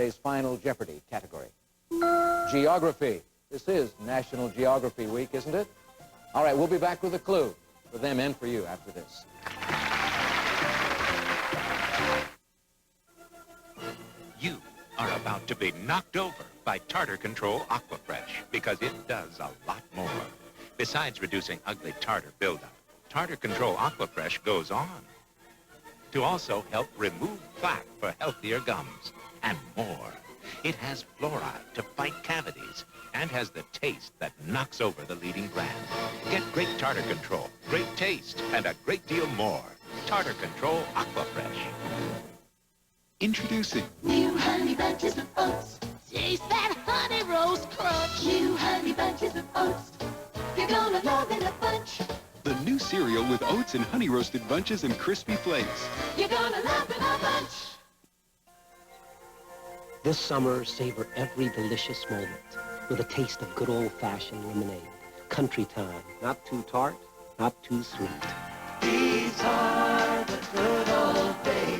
today's final Jeopardy category. Geography. This is National Geography Week, isn't it? All right, we'll be back with a clue for them and for you after this. You are about to be knocked over by Tartar Control Aqua-Fresh because it does a lot more. Besides reducing ugly tartar buildup, Tartar Control Aqua-Fresh goes on to also help remove plaque for healthier gums and more. It has fluoride to fight cavities and has the taste that knocks over the leading brand. Get great tartar control, great taste, and a great deal more. Tartar Control Aqua-Fresh. Introducing new honey bunches of oats. Taste that honey roast crunch. New honey bunches of oats. You're gonna love it a bunch. the new cereal with oats and honey roasted bunches and crispy flakes. You're gonna love it a bunch. This summer, savor every delicious moment with a taste of good old-fashioned lemonade. Country time. Not too tart, not too sweet. These are the good old days.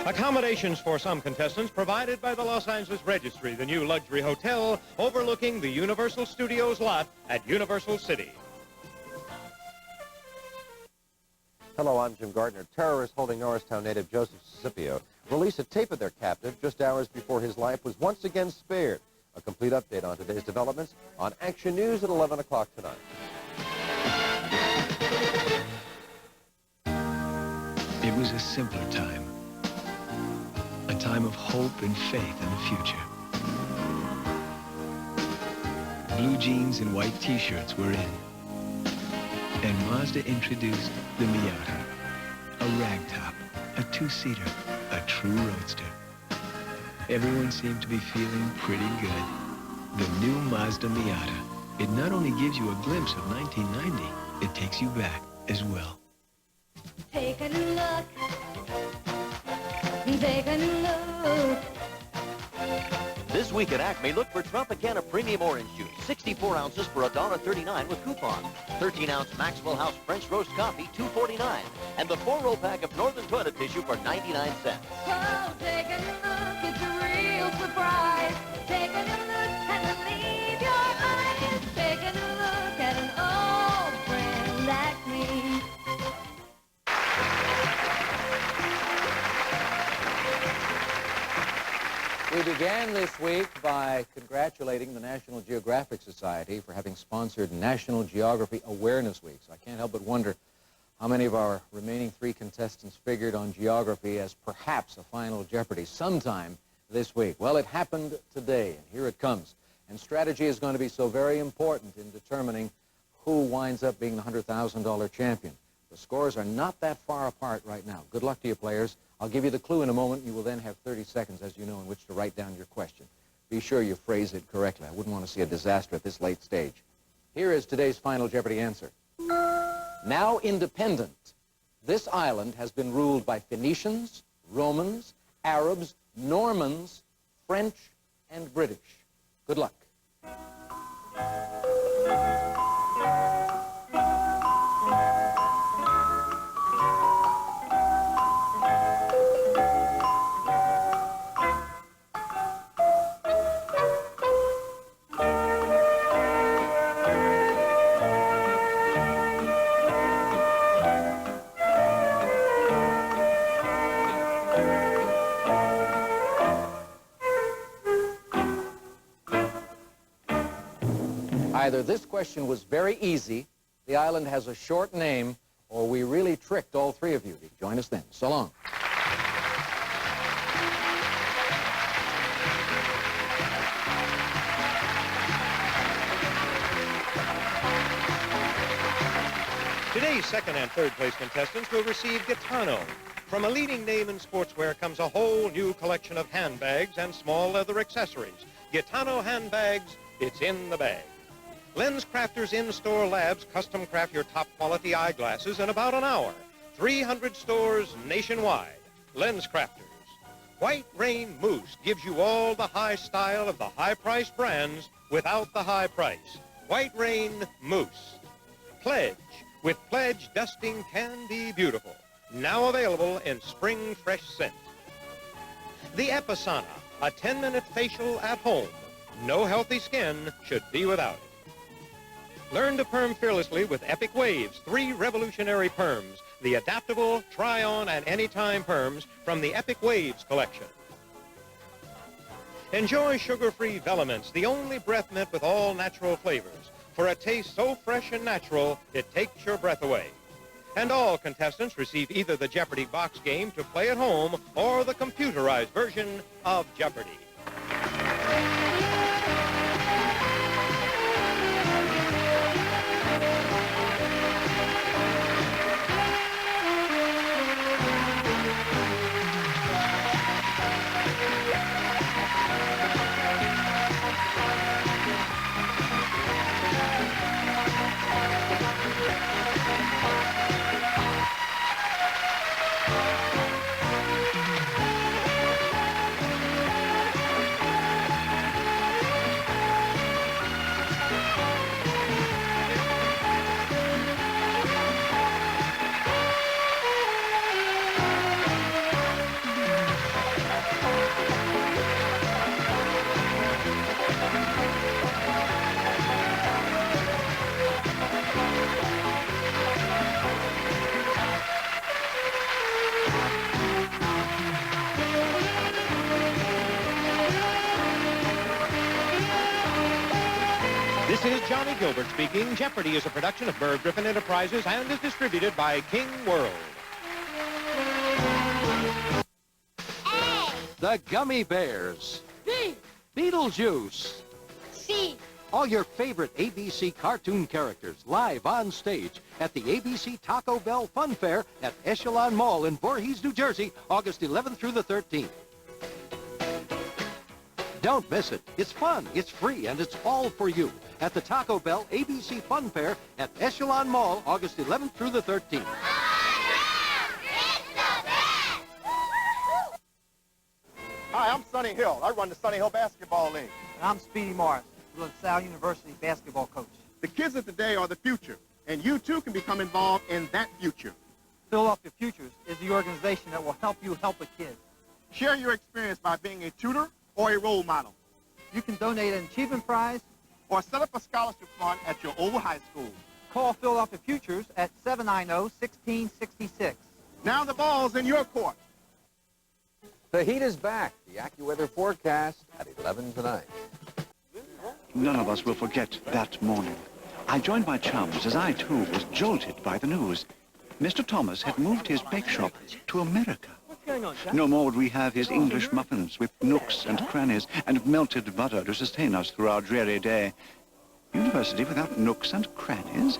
Accommodations for some contestants provided by the Los Angeles Registry, the new luxury hotel overlooking the Universal Studios lot at Universal City. Hello, I'm Jim Gardner. Terrorists holding Norristown native Joseph Scipio released a tape of their captive just hours before his life was once again spared. A complete update on today's developments on Action News at 11 o'clock tonight. It was a simpler time. A time of hope and faith in the future. Blue jeans and white t-shirts were in. And Mazda introduced the Miata. A ragtop, a two-seater, a true roadster. Everyone seemed to be feeling pretty good. The new Mazda Miata. It not only gives you a glimpse of 1990, it takes you back as well. Take a look. Take a look. This week at Acme, look for Tropicana Premium Orange Juice, 64 ounces for $1.39 with coupon. 13-ounce Maxwell House French Roast Coffee, $2.49. And the 4-roll pack of Northern Toilet Tissue for 99 cents. Oh, take a look, it's a real surprise. Take a look and believe your eyes. Take a look at an old friend like me. We began this week by congratulating the National Geographic Society for having sponsored National Geography Awareness Week. So I can't help but wonder how many of our remaining 3 contestants figured on geography as perhaps a final Jeopardy sometime this week. Well, it happened today, and here it comes. And strategy is going to be so very important in determining who winds up being the $100,000 champion. The scores are not that far apart right now. Good luck to you, players. I'll give you the clue in a moment. You will then have 30 seconds, as you know, in which to write down your question. Be sure you phrase it correctly. I wouldn't want to see a disaster at this late stage. Here is today's final Jeopardy answer. Now independent, this island has been ruled by Phoenicians, Romans, Arabs, Normans, French, and British. Good luck. Either this question was very easy, the island has a short name, or we really tricked all 3 of you. Join us then. So long. Today's second and third place contestants will receive Gitano. From a leading name in sportswear comes a whole new collection of handbags and small leather accessories. Gitano handbags, it's in the bag. Lens Crafters in-store labs custom craft your top-quality eyeglasses in about an hour. 300 stores nationwide. Lens Crafters. White Rain Mousse gives you all the high style of the high-priced brands without the high price. White Rain Mousse. Pledge. With Pledge, dusting can be beautiful. now available in spring fresh scent. The Episana, a 10-minute facial at home. No healthy skin should be without it. Learn to perm fearlessly with Epic Waves, 3 revolutionary perms, the adaptable, try-on, and anytime perms from the Epic Waves collection. Enjoy sugar-free Velaments, the only breath mint with all natural flavors, for a taste so fresh and natural, it takes your breath away. And all contestants receive either the Jeopardy box game to play at home or the computerized version of Jeopardy. This is Johnny Gilbert speaking. Jeopardy is a production of Merv, Griffin Enterprises and is distributed by KingWorld. A. The Gummy Bears. B. Beetlejuice. C. All your favorite ABC cartoon characters live on stage at the ABC Taco Bell Fun Fair at Echelon Mall in Voorhees, New Jersey, August 11th through the 13th. Don't miss it. It's fun, it's free, and it's all for you at the Taco Bell ABC Fun Fair at Echelon Mall, August 11th through the 13th. Hi, I'm Sonny Hill. I run the Sonny Hill Basketball League. And I'm Speedy Morris, LaSalle University basketball coach. The kids of today are the future, and you too can become involved in that future. Philadelphia Futures is the organization that will help you help a kid. Share your experience by being a tutor or a role model. You can donate an achievement prize or set up a scholarship fund at your old high school. Call Philadelphia Futures at 790-1666. Now the ball's in your court. The heat is back. The AccuWeather forecast at 11 tonight. None of us will forget that morning. I joined my chums as I, too, was jolted by the news. Mr. Thomas had moved his bake shop to America. What's going on, Jack? No more would we have his English muffins with nooks and crannies and melted butter to sustain us through our dreary day. University without nooks and crannies?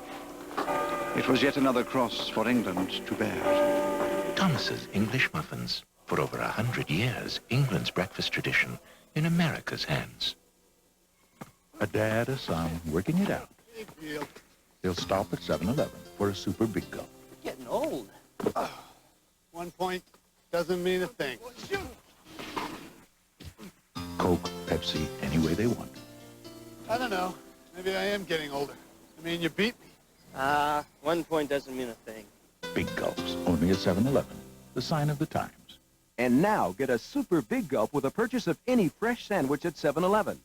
It was yet another cross for England to bear. Thomas's English muffins. For over 100 years, England's breakfast tradition in America's hands. A dad, a son, working it out. They'll stop at 7-Eleven for a super big gulp. You're getting old. 1 point doesn't mean a thing. Coke, Pepsi, any way they want. I don't know. Maybe I am getting older. I mean, you beat me. 1 point doesn't mean a thing. Big gulps, only at 7-Eleven. The sign of the times. And now, get a super big gulp with a purchase of any fresh sandwich at 7-Eleven.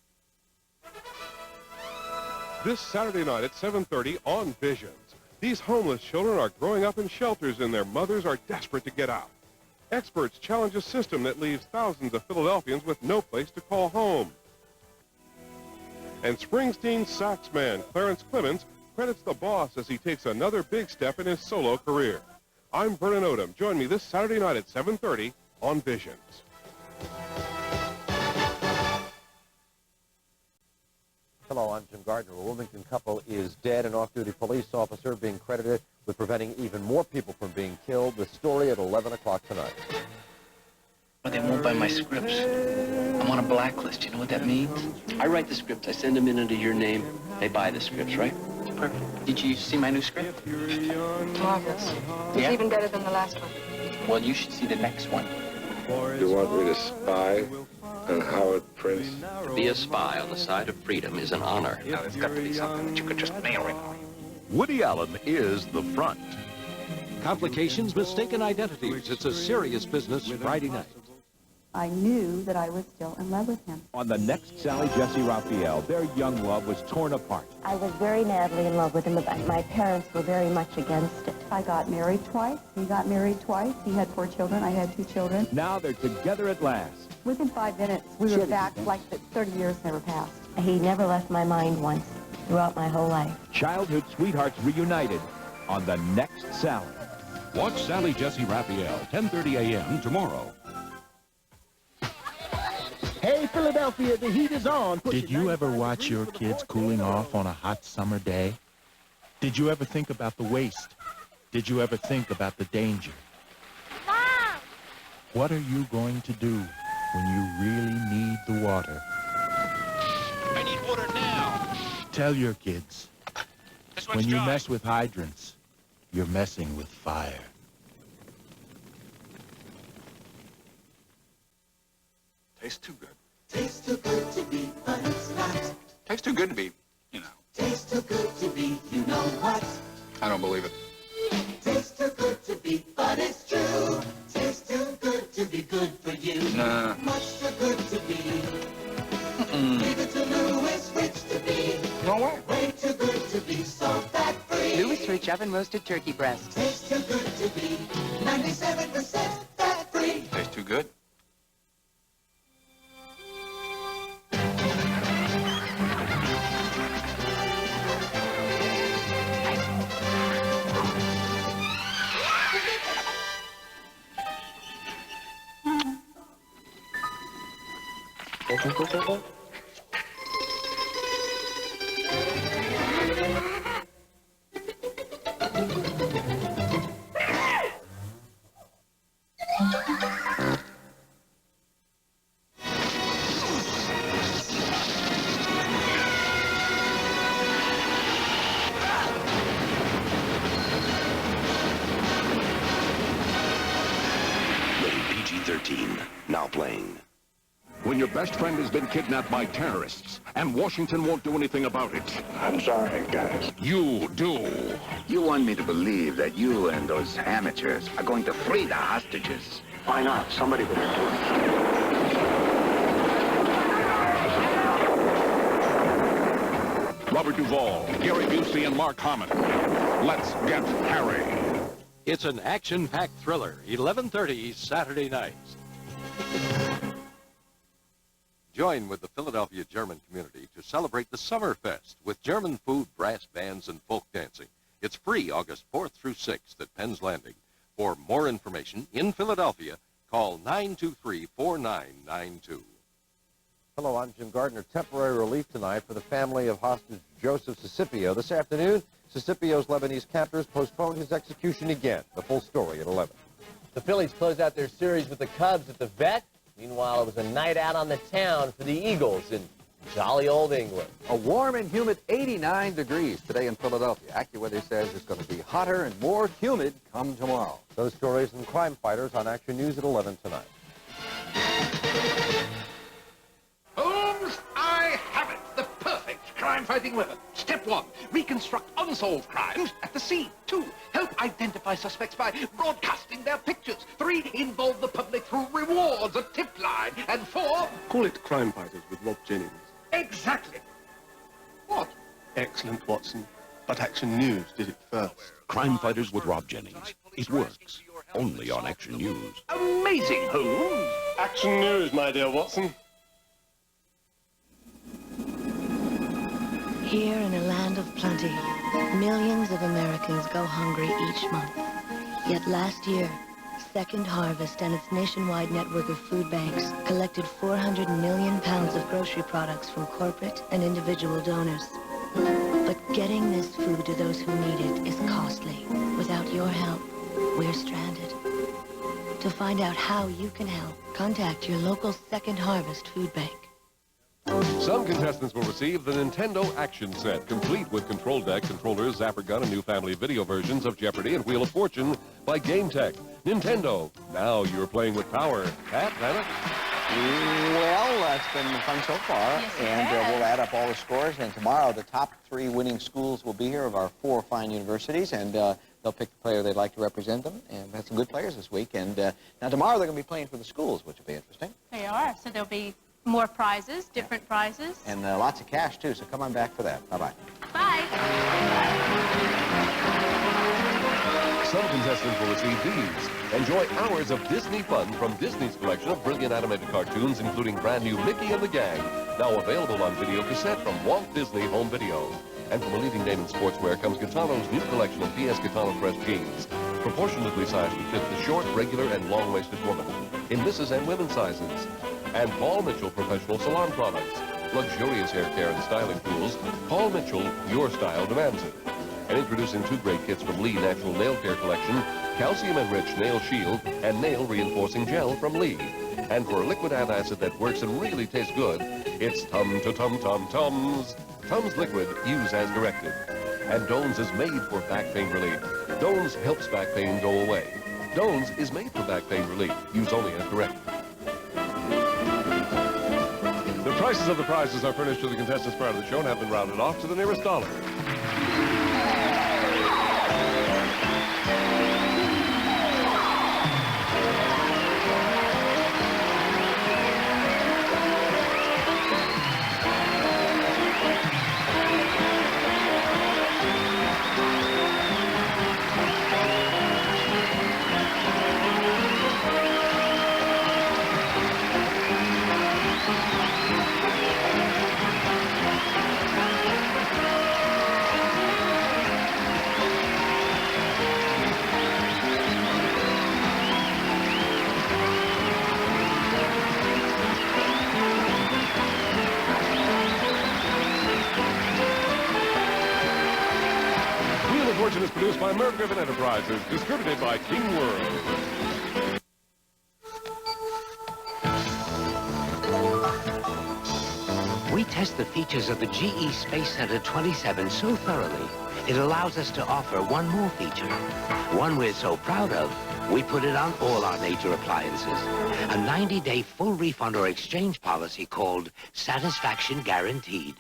This Saturday night at 7:30 on Visions. These homeless children are growing up in shelters and their mothers are desperate to get out. Experts challenge a system that leaves thousands of Philadelphians with no place to call home. And Springsteen's saxman, Clarence Clemens, credits the boss as he takes another big step in his solo career. I'm Vernon Odom. Join me this Saturday night at 7:30 on Visions. Hello, I'm Jim Gardner. A Wilmington couple is dead. An off-duty police officer being credited with preventing even more people from being killed. The story at 11 o'clock tonight. But they won't buy my scripts. I'm on a blacklist. You know what that means? I write the scripts. I send them in under your name. They buy the scripts, right? Perfect. Did you see my new script? Marvelous. It's Yeah? even better than the last one. Well, you should see the next one. You want me to spy on Howard Prince? To be a spy on the side of freedom is an honor. Now, there's got to be something that you could just nail him on. Woody Allen is the front. Complications, mistaken identities. It's a serious business Friday night. I knew that I was still in love with him. On the next Sally Jesse Raphael, their young love was torn apart. I was very madly in love with him, but my parents were very much against it. I got married twice. He got married twice. He had 4 children. I had 2 children. Now they're together at last. Within 5 minutes, we were back like 30 years never passed. He never left my mind once throughout my whole life. Childhood sweethearts reunited on the next Sally. Watch Sally Jesse Raphael, 10:30 a.m. tomorrow. Hey, Philadelphia, the heat is on. Did you ever watch your kids cooling off on a hot summer day? Did you ever think about the waste? Did you ever think about the danger? Mom! What are you going to do when you really need the water? I need water now. Tell your kids, when you mess with hydrants, you're messing with fire. Tastes too good. Tastes too good to be, but it's not. Tastes too good to be, you know. Tastes too good to be, you know what? I don't believe it. Tastes too good to be, but it's true. Tastes too good to be good for you. Nah. Much too good to be. Leave it to Louis Rich to be. No way. Way too good to be so fat-free. Louis Rich oven roasted turkey breast. Tastes too good to be 97% fat-free. Tastes too good. Now playing. When your best friend has been kidnapped by terrorists, and Washington won't do anything about it. I'm sorry, guys. You do. You want me to believe that you and those amateurs are going to free the hostages? Why not? Somebody would do it. Robert Duvall, Gary Busey, and Mark Harmon. Let's get Harry. It's an action-packed thriller, 11:30 Saturday nights. Join with the Philadelphia German community to celebrate the Summerfest with German food, brass bands, and folk dancing. It's free August 4th through 6th at Penn's Landing. For more information in Philadelphia, call 923-4992. Hello, I'm Jim Gardner. Temporary relief tonight for the family of hostage Joseph Scipio. This afternoon, Scipio's Lebanese captors postponed his execution again. The full story at 11. The Phillies closed out their series with the Cubs at the Vet. Meanwhile, it was a night out on the town for the Eagles in jolly old England. A warm and humid 89 degrees today in Philadelphia. AccuWeather says it's going to be hotter and more humid come tomorrow. Those stories and crime fighters on Action News at 11 tonight. Holmes, I have it. The perfect crime-fighting weapon. Step 1, reconstruct unsolved crimes at the scene. 2, help identify suspects by broadcasting their pictures. 3, involve the public through rewards, a tip line. And 4... Call it Crime Fighters with Rob Jennings. Exactly. What? Excellent, Watson. But Action News did it first. Crime Fighters with Rob Jennings. It works. Only on Action News. Amazing, Holmes. Action News, my dear Watson. Here in a land of plenty, millions of Americans go hungry each month. Yet last year, Second Harvest and its nationwide network of food banks collected 400 million pounds of grocery products from corporate and individual donors. But getting this food to those who need it is costly. Without your help, we're stranded. To find out how you can help, contact your local Second Harvest food bank. Some contestants will receive the Nintendo Action Set, complete with control deck, controllers, zapper gun, and new family video versions of Jeopardy and Wheel of Fortune by Game Tech. Nintendo, now you're playing with power. Pat, Anna? Well, it's been fun so far, and we'll add up all the scores, and tomorrow the top 3 winning schools will be here of our 4 fine universities, and they'll pick the player they'd like to represent them, and we've had some good players this week. And now tomorrow they're going to be playing for the schools, which will be interesting. They are. So there'll be more prizes, different prizes. And lots of cash, too, so come on back for that. Bye-bye. Bye. Some contestants will receive these. Enjoy hours of Disney fun from Disney's collection of brilliant animated cartoons, including brand new Mickey and the Gang, now available on video cassette from Walt Disney Home Video. And from a leading name in sportswear comes Gitano's new collection of PS Gitano-Fresh jeans, proportionately sized to fit the short, regular, and long-waisted woman, in misses and women's sizes. And Paul Mitchell Professional Salon Products, luxurious hair care and styling tools. Paul Mitchell, your style demands it. And introducing two great kits from Lee Natural Nail Care Collection, calcium-enriched nail shield and nail reinforcing gel from Lee. And for a liquid antacid that works and really tastes good, it's Tums. Tums Liquid, use as directed. And Doan's is made for back pain relief. Doan's helps back pain go away. Doan's is made for back pain relief. Use only as directed. The prices of the prizes are furnished to the contestants prior to the show and have been rounded off to the nearest dollar. Fortune is produced by Merv Griffin Enterprises, distributed by KingWorld. We test the features of the GE Space Center 27 so thoroughly, it allows us to offer one more feature. One we're so proud of, we put it on all our major appliances. A 90-day full refund or exchange policy called Satisfaction Guaranteed.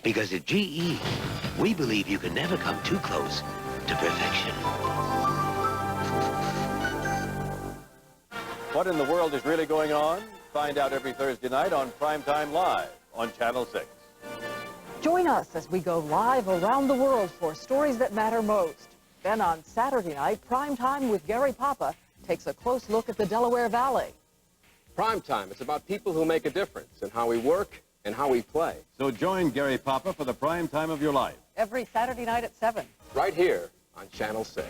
Because at GE, we believe you can never come too close to perfection. What in the world is really going on? Find out every Thursday night on Primetime Live on Channel 6. Join us as we go live around the world for stories that matter most. Then on Saturday night, Primetime with Gary Papa takes a close look at the Delaware Valley. Primetime, it's about people who make a difference in how we work and how we play. So join Gary Papa for the prime time of your life. Every Saturday night at 7. Right here on Channel 6.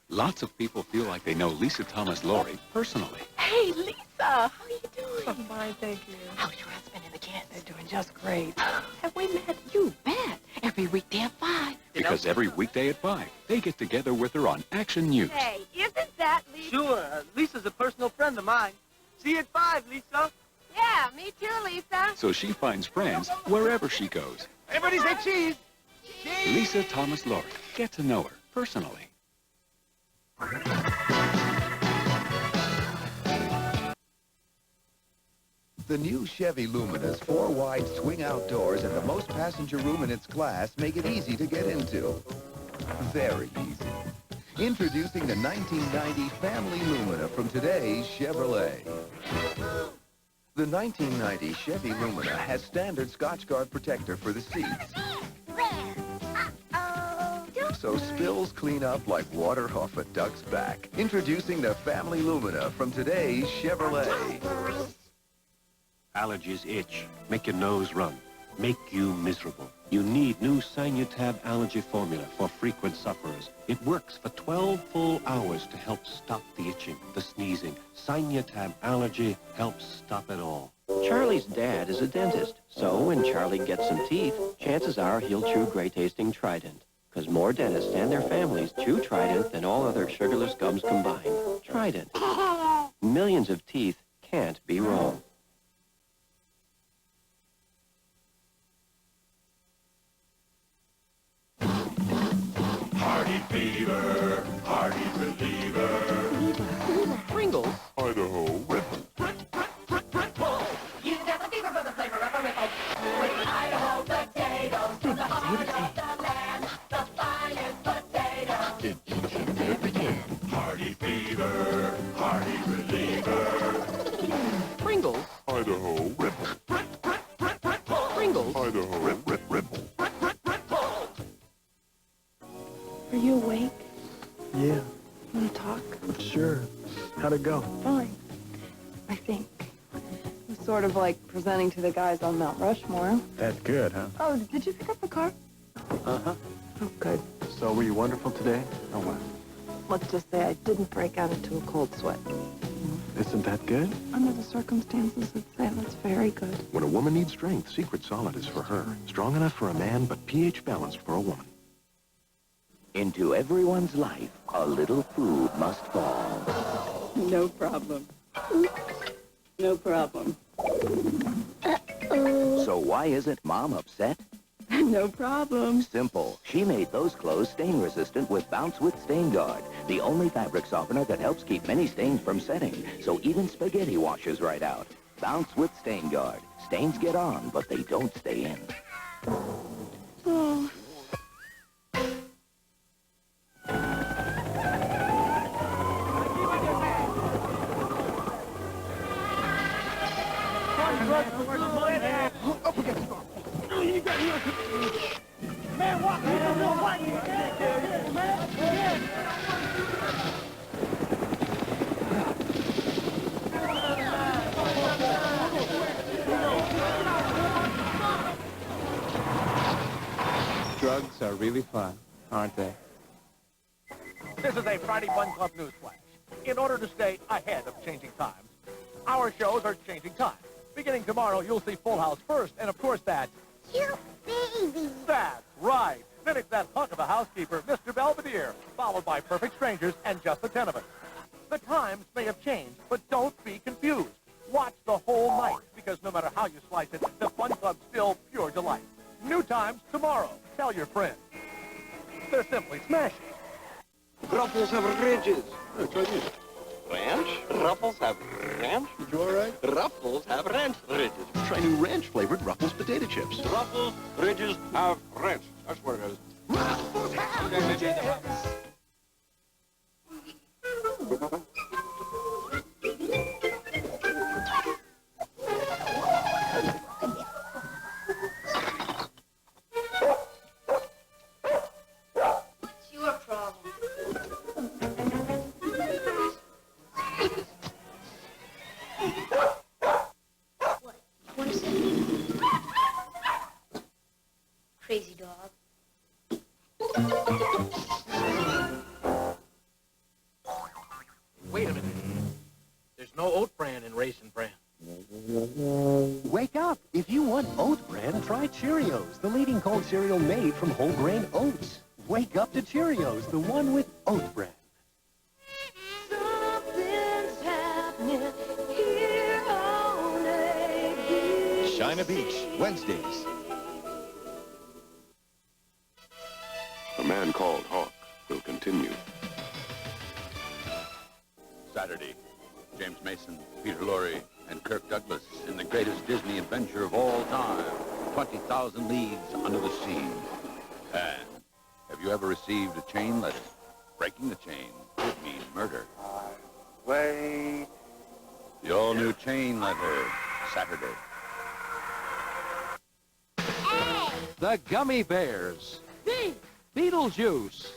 Lots of people feel like they know Lisa Thomas Laurie personally. Hey, Lisa, how are you doing? I'm fine, thank you. How's your husband and the kids? They're doing just great. Have we met? You bet. Every weekday at 5. Because every weekday at 5, they get together with her on Action News. Hey, isn't that Lisa? Sure. Lisa's a personal friend of mine. See you at 5, Lisa. Yeah, me too, Lisa. So she finds friends wherever she goes. Everybody say cheese. Cheese. Lisa Thomas Laurie. Get to know her personally. The new Chevy Lumina's 4-wide swing outdoors and the most passenger room in its class make it easy to get into. Very easy. Introducing the 1990 Family Lumina from today's Chevrolet. The 1990 Chevy Lumina has standard Scotchguard protector for the seats, so spills clean up like water off a duck's back. Introducing the Family Lumina from today's Chevrolet. Allergies itch, make your nose run, make you miserable. You need new Sinutab allergy formula for frequent sufferers. It works for 12 full hours to help stop the itching, the sneezing. Sinutab allergy helps stop it all. Charlie's dad is a dentist, so when Charlie gets some teeth, chances are he'll chew great-tasting Trident. Because more dentists and their families chew Trident than all other sugarless gums combined. Trident. Millions of teeth can't be wrong. Hearty fever, hearty reliever. Pringles. Idaho Ripple. You got the fever for the flavor of a Ripple. With Idaho potatoes from the heart reliever, hearty reliever. Pringles? Idaho Ripple. Pringles? Idaho Ripple. Are you awake? Yeah, Want to talk? sure. How'd it go? Fine. I think. It was sort of like presenting to the guys on Mount Rushmore. That's good, huh? Oh, did you pick up the car? Uh-huh. Oh, good. So were you wonderful today, or what? Let's just say I didn't break out into a cold sweat. Isn't that good? Under the circumstances, I'd say that's very good. When a woman needs strength, Secret Solid is for her. Strong enough for a man, but pH balanced for a woman. Into everyone's life, a little food must fall. No problem. No problem. So why isn't Mom upset? No problem. Simple. She made those clothes stain-resistant with Bounce with Stain Guard, the only fabric softener that helps keep many stains from setting, so even spaghetti washes right out. Bounce with Stain Guard. Stains get on, but they don't stay in. Oh. Up against the bar. Man, walk. Drugs are really fun, aren't they? This is a Friday Fun Club newsflash. In order to stay ahead of changing times, our shows are changing time. Beginning tomorrow, you'll see Full House first, and of course that... Cute baby. That's right. Then it's that hunk of a housekeeper, Mr. Belvedere, followed by Perfect Strangers and Just the 10 of Us. The times may have changed, but don't be confused. Watch the whole night, because no matter how you slice it, the Fun Club's still pure delight. New times tomorrow. Tell your friends. They're simply smashing. Ruffles have ridges. Try this. Ranch? Ruffles have ranch? You all right? Ruffles have ranch ridges. Try new ranch-flavored Ruffles potato chips. Ruffles ridges have ranch. That's what it is. Ruffles have ridges. What's your problem? What is it? Crazy dog. Wait a minute. There's no oat bran in Raisin Bran. Wake up! If you want oat bran, try Cheerios, the leading cold cereal made from whole grain oats. Wake up to Cheerios, the one with oat bran. Something's happening here on ABC. China Beach, Wednesdays. A Man Called Hawk will continue. Saturday, James Mason, Peter Lorre, and Kirk Douglas in the greatest Disney adventure of all time, 20,000 Leagues Under the Sea. And have you ever received a chain letter? Breaking the chain could mean murder. Wait. The all-new chain letter, Saturday. The Gummy Bears. B. Beetlejuice.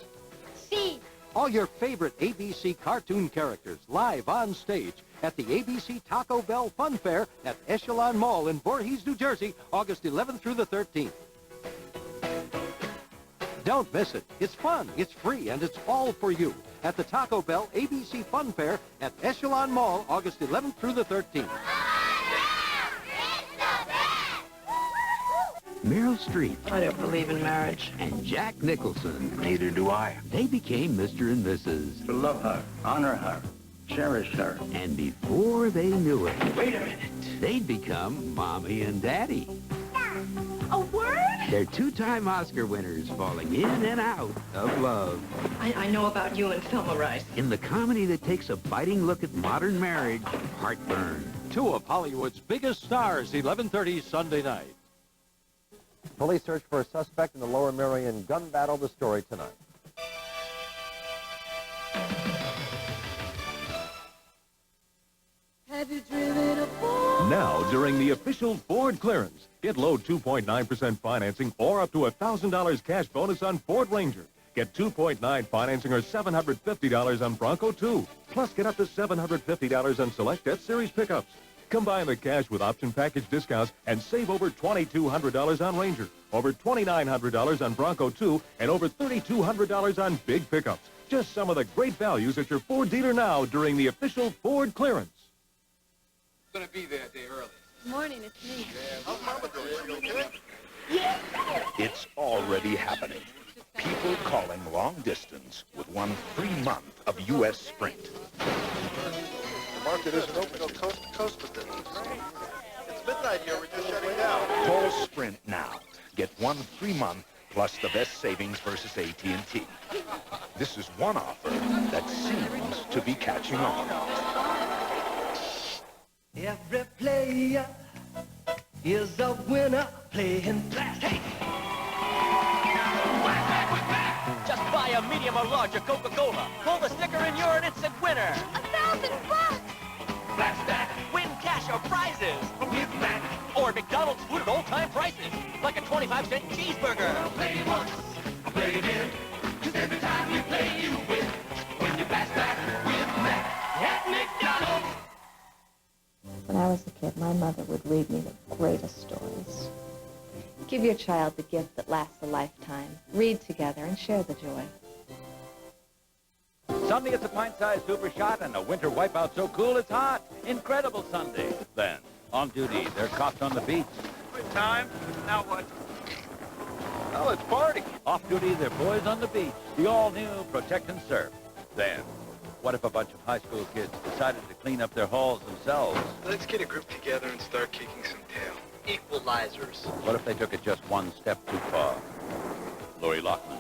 C. All your favorite ABC cartoon characters live on stage at the ABC Taco Bell Fun Fair at Echelon Mall in Voorhees, New Jersey, August 11th through the 13th. Don't miss it. It's fun, it's free, and it's all for you at the Taco Bell ABC Fun Fair at Echelon Mall, August 11th through the 13th. Meryl Streep. I don't believe in marriage. And Jack Nicholson. Neither do I. They became Mr. and Mrs. To love her, honor her, cherish her. And before they knew it, Wait a minute. they'd become Mommy and Daddy. A word? They're two-time Oscar winners falling in and out of love. I know about you and Thelma Rice. In the comedy that takes a biting look at modern marriage, Heartburn. Two of Hollywood's biggest stars, 11:30 Sunday night. Police search for a suspect in the Lower Merion gun battle. The story tonight. Have you driven a Ford? Now, during the official Ford clearance, get low 2.9% financing or up to $1,000 cash bonus on Ford Ranger. Get 2.9 financing or $750 on Bronco 2. Plus, get up to $750 on select F-Series pickups. Combine the cash with option package discounts and save over $2,200 on Ranger, over $2,900 on Bronco 2, and over $3,200 on big pickups. Just some of the great values at your Ford dealer now during the official Ford clearance. Gonna be there a day early. Good morning, it's me. How's Mama doing? She okay? It's already happening. People calling long distance with one free month of U.S. Sprint. The market isn't open till coast to coast with this. It's midnight here. We're just shutting down. Call Sprint now. Get one free month plus the best savings versus AT&T. This is one offer that seems to be catching on. Every player is a winner playing blast. Hey! Just buy a medium or larger Coca-Cola. Pull the sticker in your and it's a winner. $1,000! Blast that. Win cash or prizes. With Mac. Or McDonald's food at all-time prices. Like a 25-cent cheeseburger. Play once, play again. 'Cause every time you play, you win. When you blast back with Mac at McDonald's. When I was a kid, my mother would read me the greatest stories. Give your child the gift that lasts a lifetime. Read together and share the joy. Sunday, it's a pint-sized super shot and a winter wipeout so cool it's hot. Incredible Sunday. Then, on duty, they're cops on the beach. Good time. Now what? Now let's party. Off duty, they're boys on the beach. The all-new Protect and Surf. Then, what if a bunch of high school kids decided to clean up their halls themselves? Let's get a group together and start kicking some tail. Equalizers. What if they took it just one step too far? Lori Loughlin,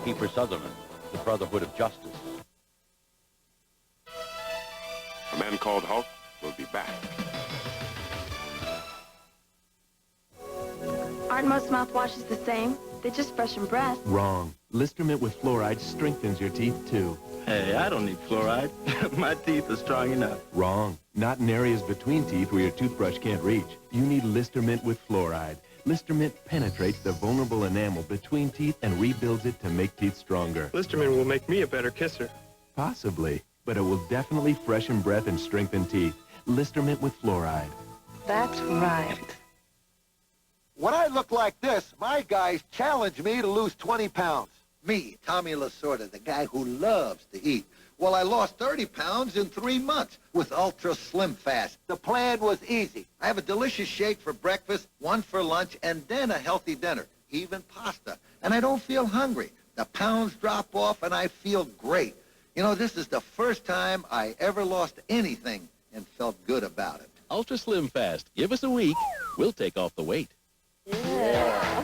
Kiefer Sutherland, The Brotherhood of Justice. A Man Called Hulk will be back. Aren't most mouthwashes the same? They just freshen breath. Wrong. Listermint with fluoride strengthens your teeth, too. Hey, I don't need fluoride. My teeth are strong enough. Wrong. Not in areas between teeth where your toothbrush can't reach. You need Listermint with fluoride. Listermint penetrates the vulnerable enamel between teeth and rebuilds it to make teeth stronger. Listermint will make me a better kisser. Possibly, but it will definitely freshen breath and strengthen teeth. Listermint with fluoride. That's right. When I look like this, my guys challenge me to lose 20 pounds. Me, Tommy Lasorda, the guy who loves to eat. Well, I lost 30 pounds in 3 months with Ultra Slim Fast. The plan was easy. I have a delicious shake for breakfast, one for lunch, and then a healthy dinner, even pasta. And I don't feel hungry. The pounds drop off, and I feel great. You know, this is the first time I ever lost anything and felt good about it. Ultra Slim Fast. Give us a week. We'll take off the weight. Yeah.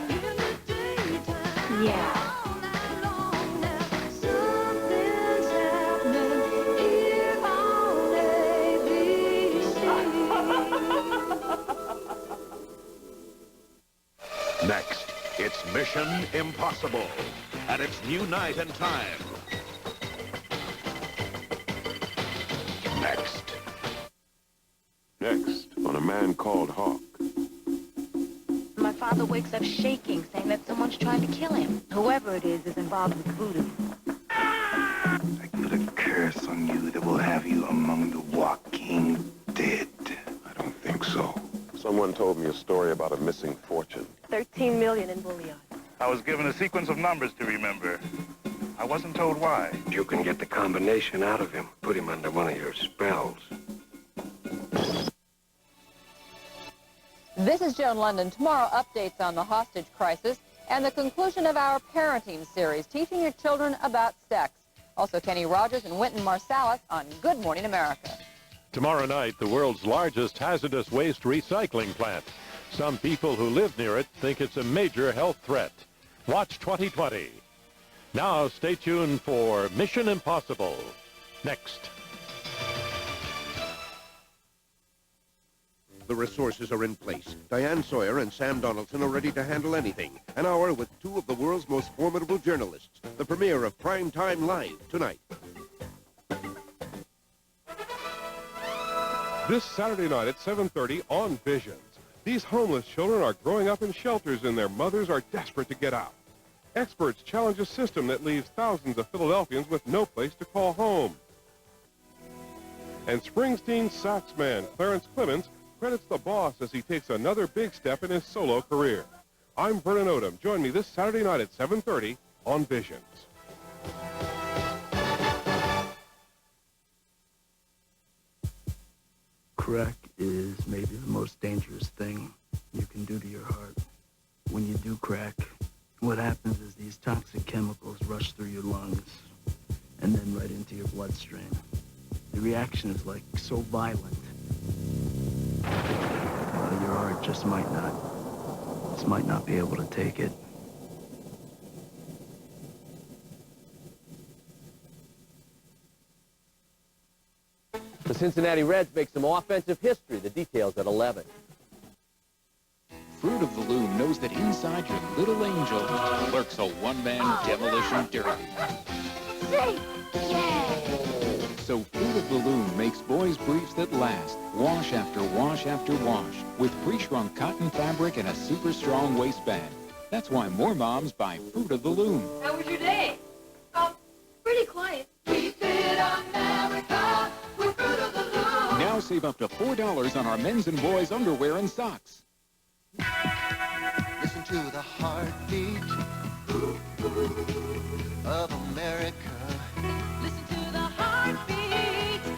Next, it's Mission Impossible at its new night and time. Next, on A Man Called Hawk. My father wakes up shaking, saying that someone's trying to kill him. Whoever it is involved with voodoo. I put a curse on you that will have you among the walking dead. I don't think so. Someone told me a story about a missing fortune. 13 million in bullion. I was given a sequence of numbers to remember. I wasn't told why. You can get the combination out of him. Put him under one of your spells. This is Joan London. Tomorrow, updates on the hostage crisis and the conclusion of our parenting series, teaching your children about sex. Also, Kenny Rogers and Wynton Marsalis on Good Morning America. Tomorrow night, the world's largest hazardous waste recycling plant. Some people who live near it think it's a major health threat. Watch 2020. Now, stay tuned for Mission Impossible. Next. The resources are in place. Diane Sawyer and Sam Donaldson are ready to handle anything. An hour with two of the world's most formidable journalists. The premiere of Primetime Live tonight. This Saturday night at 7:30 on Visions. These homeless children are growing up in shelters and their mothers are desperate to get out. Experts challenge a system that leaves thousands of Philadelphians with no place to call home. And Springsteen's saxman, Clarence Clemens, credits the boss as he takes another big step in his solo career. I'm Vernon Odom. Join me this Saturday night at 7:30 on Visions. Crack is maybe the most dangerous thing you can do to your heart. When you do crack, what happens is these toxic chemicals rush through your lungs and then right into your bloodstream. The reaction is like so violent. Your heart just might not be able to take it. The Cincinnati Reds make some offensive history. The details at 11. Fruit of the Loom knows that inside your little angel lurks a one-man demolition derby. So Fruit of the Loom makes boys' briefs that last, wash after wash after wash, with pre-shrunk cotton fabric and a super strong waistband. That's why more moms buy Fruit of the Loom. How was your day? Pretty quiet. We fit America. We're Fruit of the Loom. Now save up to $4 on our men's and boys' underwear and socks. Listen to the heartbeat of America. Listen to the heartbeat of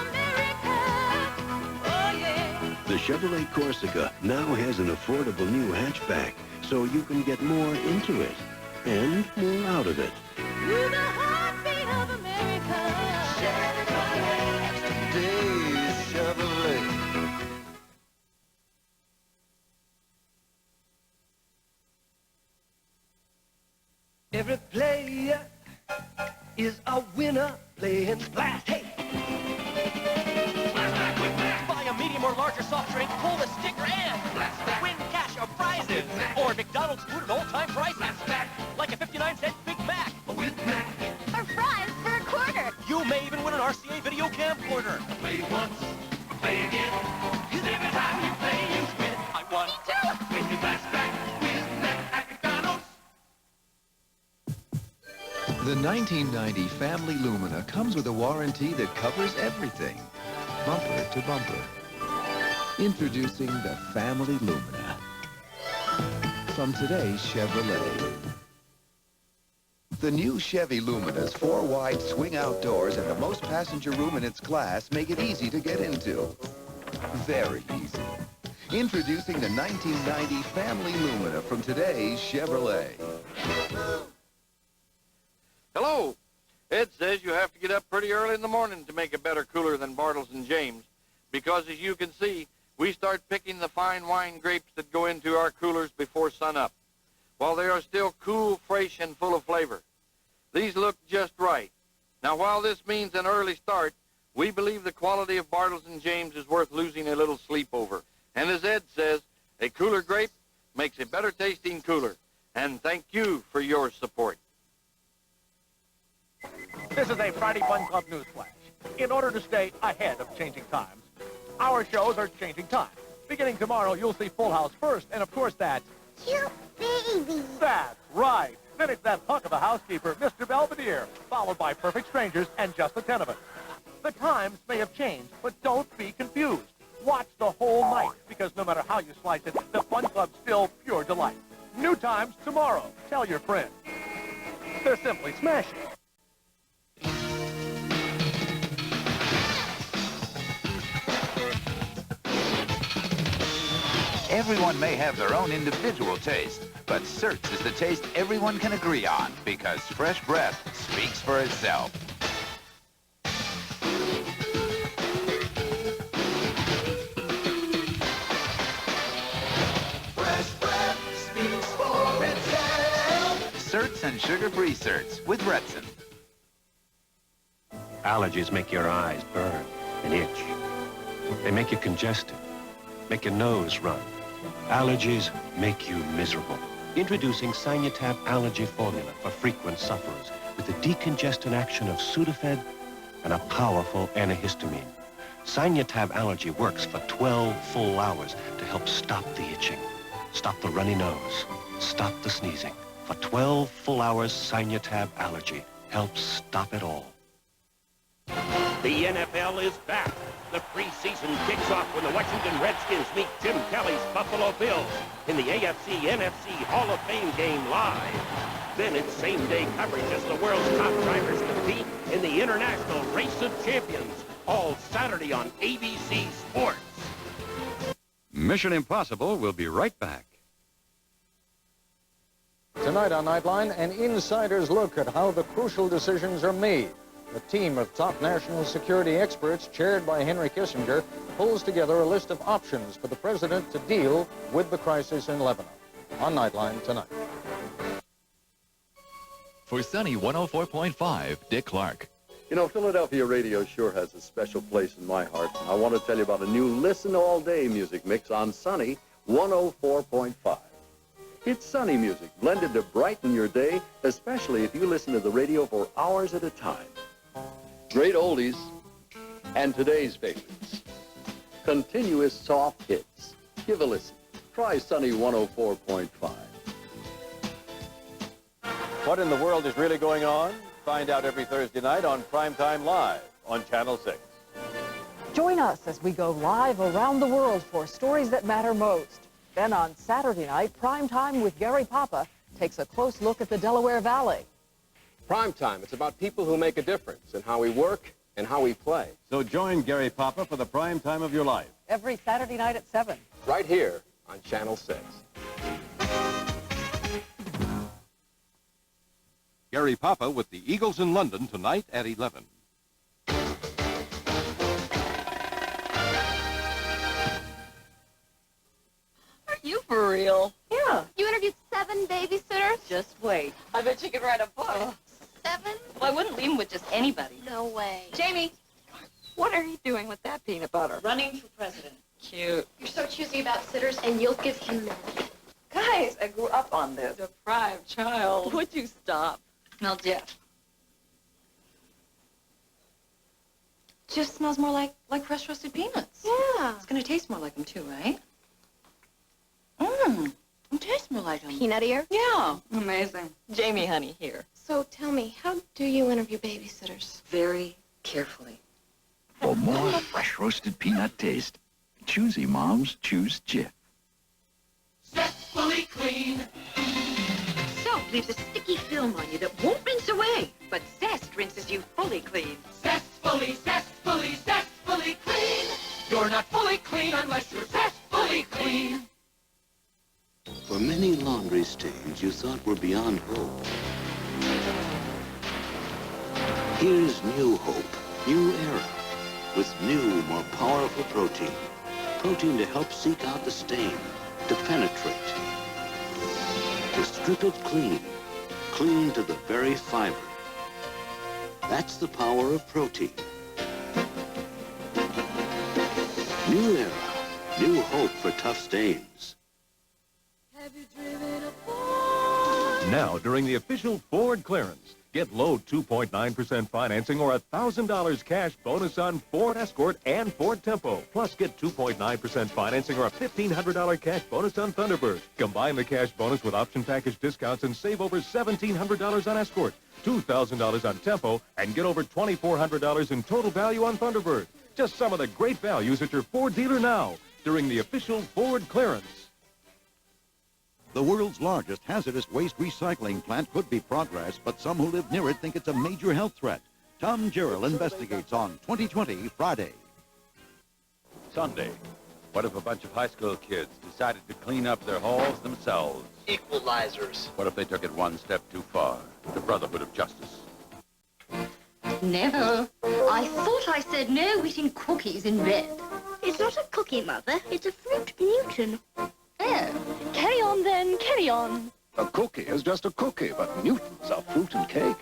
America. Oh, yeah. The Chevrolet Corsica now has an affordable new hatchback, so you can get more into it and more out of it. To the heartbeat of America. Chevrolet. Today's Chevrolet. Every player is a winner playing blast. Hey! Buy a medium or larger soft drink, pull the sticker, and win cash or prizes. Or McDonald's food at all-time prices. Like a 59-cent Big Mac. Or fries for a quarter. You may even win an RCA video camcorder. Play once, play again. 'Cause every time you play, you win. I won. Me too. Win your blast back with Mac at McDonald's. The 1990 Family Lumina comes with a warranty that covers everything, bumper to bumper. Introducing the Family Lumina from today's Chevrolet. The new Chevy Lumina's 4-wide swing-out doors and the most passenger room in its class make it easy to get into. Very easy. Introducing the 1990 Family Lumina from today's Chevrolet. Hello. Ed says you have to get up pretty early in the morning to make a better cooler than Bartles and James, because as you can see, we start picking the fine wine grapes that go into our coolers before sunup, while they are still cool, fresh, and full of flavor. These look just right. Now, while this means an early start, we believe the quality of Bartles and James is worth losing a little sleep over. And as Ed says, a cooler grape makes a better tasting cooler. And thank you for your support. This is a Friday Fun Club newsflash. In order to stay ahead of changing times, our shows are changing time. Beginning tomorrow, you'll see Full House first, and of course that Cute baby. That's right. Then it's that hunk of a housekeeper, Mr. Belvedere, followed by Perfect Strangers and Just the 10 of Us. The times may have changed, but don't be confused. Watch the whole night, because no matter how you slice it, the Fun Club's still pure delight. New times tomorrow. Tell your friends. They're simply smashing. Everyone may have their own individual taste, but Certs is the taste everyone can agree on, because fresh breath speaks for itself. Fresh breath speaks for itself. Certs and sugar-free Certs with Retsin. Allergies make your eyes burn and itch. They make you congested, make your nose run. Allergies make you miserable. Introducing Sinutab Allergy Formula for frequent sufferers with the decongestant action of Sudafed and a powerful antihistamine. Sinutab Allergy works for 12 full hours to help stop the itching, stop the runny nose, stop the sneezing. For 12 full hours, Sinutab Allergy helps stop it all. The NFL is back. The preseason kicks off when the Washington Redskins meet Jim Kelly's Buffalo Bills in the AFC-NFC Hall of Fame game live. Then it's same-day coverage as the world's top drivers compete in the International Race of Champions, all Saturday on ABC Sports. Mission Impossible will be right back. Tonight on Nightline, an insider's look at how the crucial decisions are made. A team of top national security experts, chaired by Henry Kissinger, pulls together a list of options for the president to deal with the crisis in Lebanon. On Nightline tonight. For Sunny 104.5, Dick Clark. You know, Philadelphia radio sure has a special place in my heart. I want to tell you about a new Listen All Day music mix on Sunny 104.5. It's Sunny music, blended to brighten your day, especially if you listen to the radio for hours at a time. Great oldies and today's favorites. Continuous soft hits. Give a listen. Try Sunny 104.5. What in the world is really going on? Find out every Thursday night on Primetime Live on Channel 6. Join us as we go live around the world for stories that matter most. Then on Saturday night, Primetime with Gary Papa takes a close look at the Delaware Valley. Primetime, it's about people who make a difference in how we work and how we play. So join Gary Papa for the prime time of your life. Every Saturday night at 7. Right here on Channel 6. Gary Papa with the Eagles in London tonight at 11. Are you for real? Yeah. You interviewed 7 babysitters? Just wait. I bet you could write a book. 7? Well, I wouldn't leave him with just anybody. No way. Jamie, what are you doing with that peanut butter? Running for president. Cute. You're so choosy about sitters, and you'll give him that. Guys, I grew up on this. Deprived child. Would you stop? Now, Jeff. Just smells more like fresh roasted peanuts. Yeah. It's going to taste more like them, too, right? It tastes more like them. Peanuttier? Yeah. Amazing. Jamie, honey, here. So tell me, how do you interview babysitters? Very carefully. For more fresh roasted peanut taste, choosy moms choose Jif. Zestfully clean. Soap leaves a sticky film on you that won't rinse away, but Zest rinses you fully clean. Zestfully, zestfully, zestfully clean. You're not fully clean unless you're zestfully clean. For many laundry stains you thought were beyond hope. Here's new hope, new era, with new, more powerful protein. Protein to help seek out the stain, to penetrate, to strip it clean, clean to the very fiber. That's the power of protein. New era, new hope for tough stains. Now, during the official Ford clearance, get low 2.9% financing or $1,000 cash bonus on Ford Escort and Ford Tempo. Plus, get 2.9% financing or a $1,500 cash bonus on Thunderbird. Combine the cash bonus with option package discounts and save over $1,700 on Escort, $2,000 on Tempo, and get over $2,400 in total value on Thunderbird. Just some of the great values at your Ford dealer now during the official Ford clearance. The world's largest hazardous waste recycling plant could be progress, but some who live near it think it's a major health threat. Tom Gerald investigates on 2020 Friday. Sunday. What if a bunch of high school kids decided to clean up their halls themselves? Equalizers. What if they took it one step too far? The Brotherhood of Justice. Neville, I thought I said no eating cookies in bed. It's not a cookie, Mother. It's a fruit Newton. Oh, carry on then, carry on. A cookie is just a cookie, but Newtons are fruit and cake.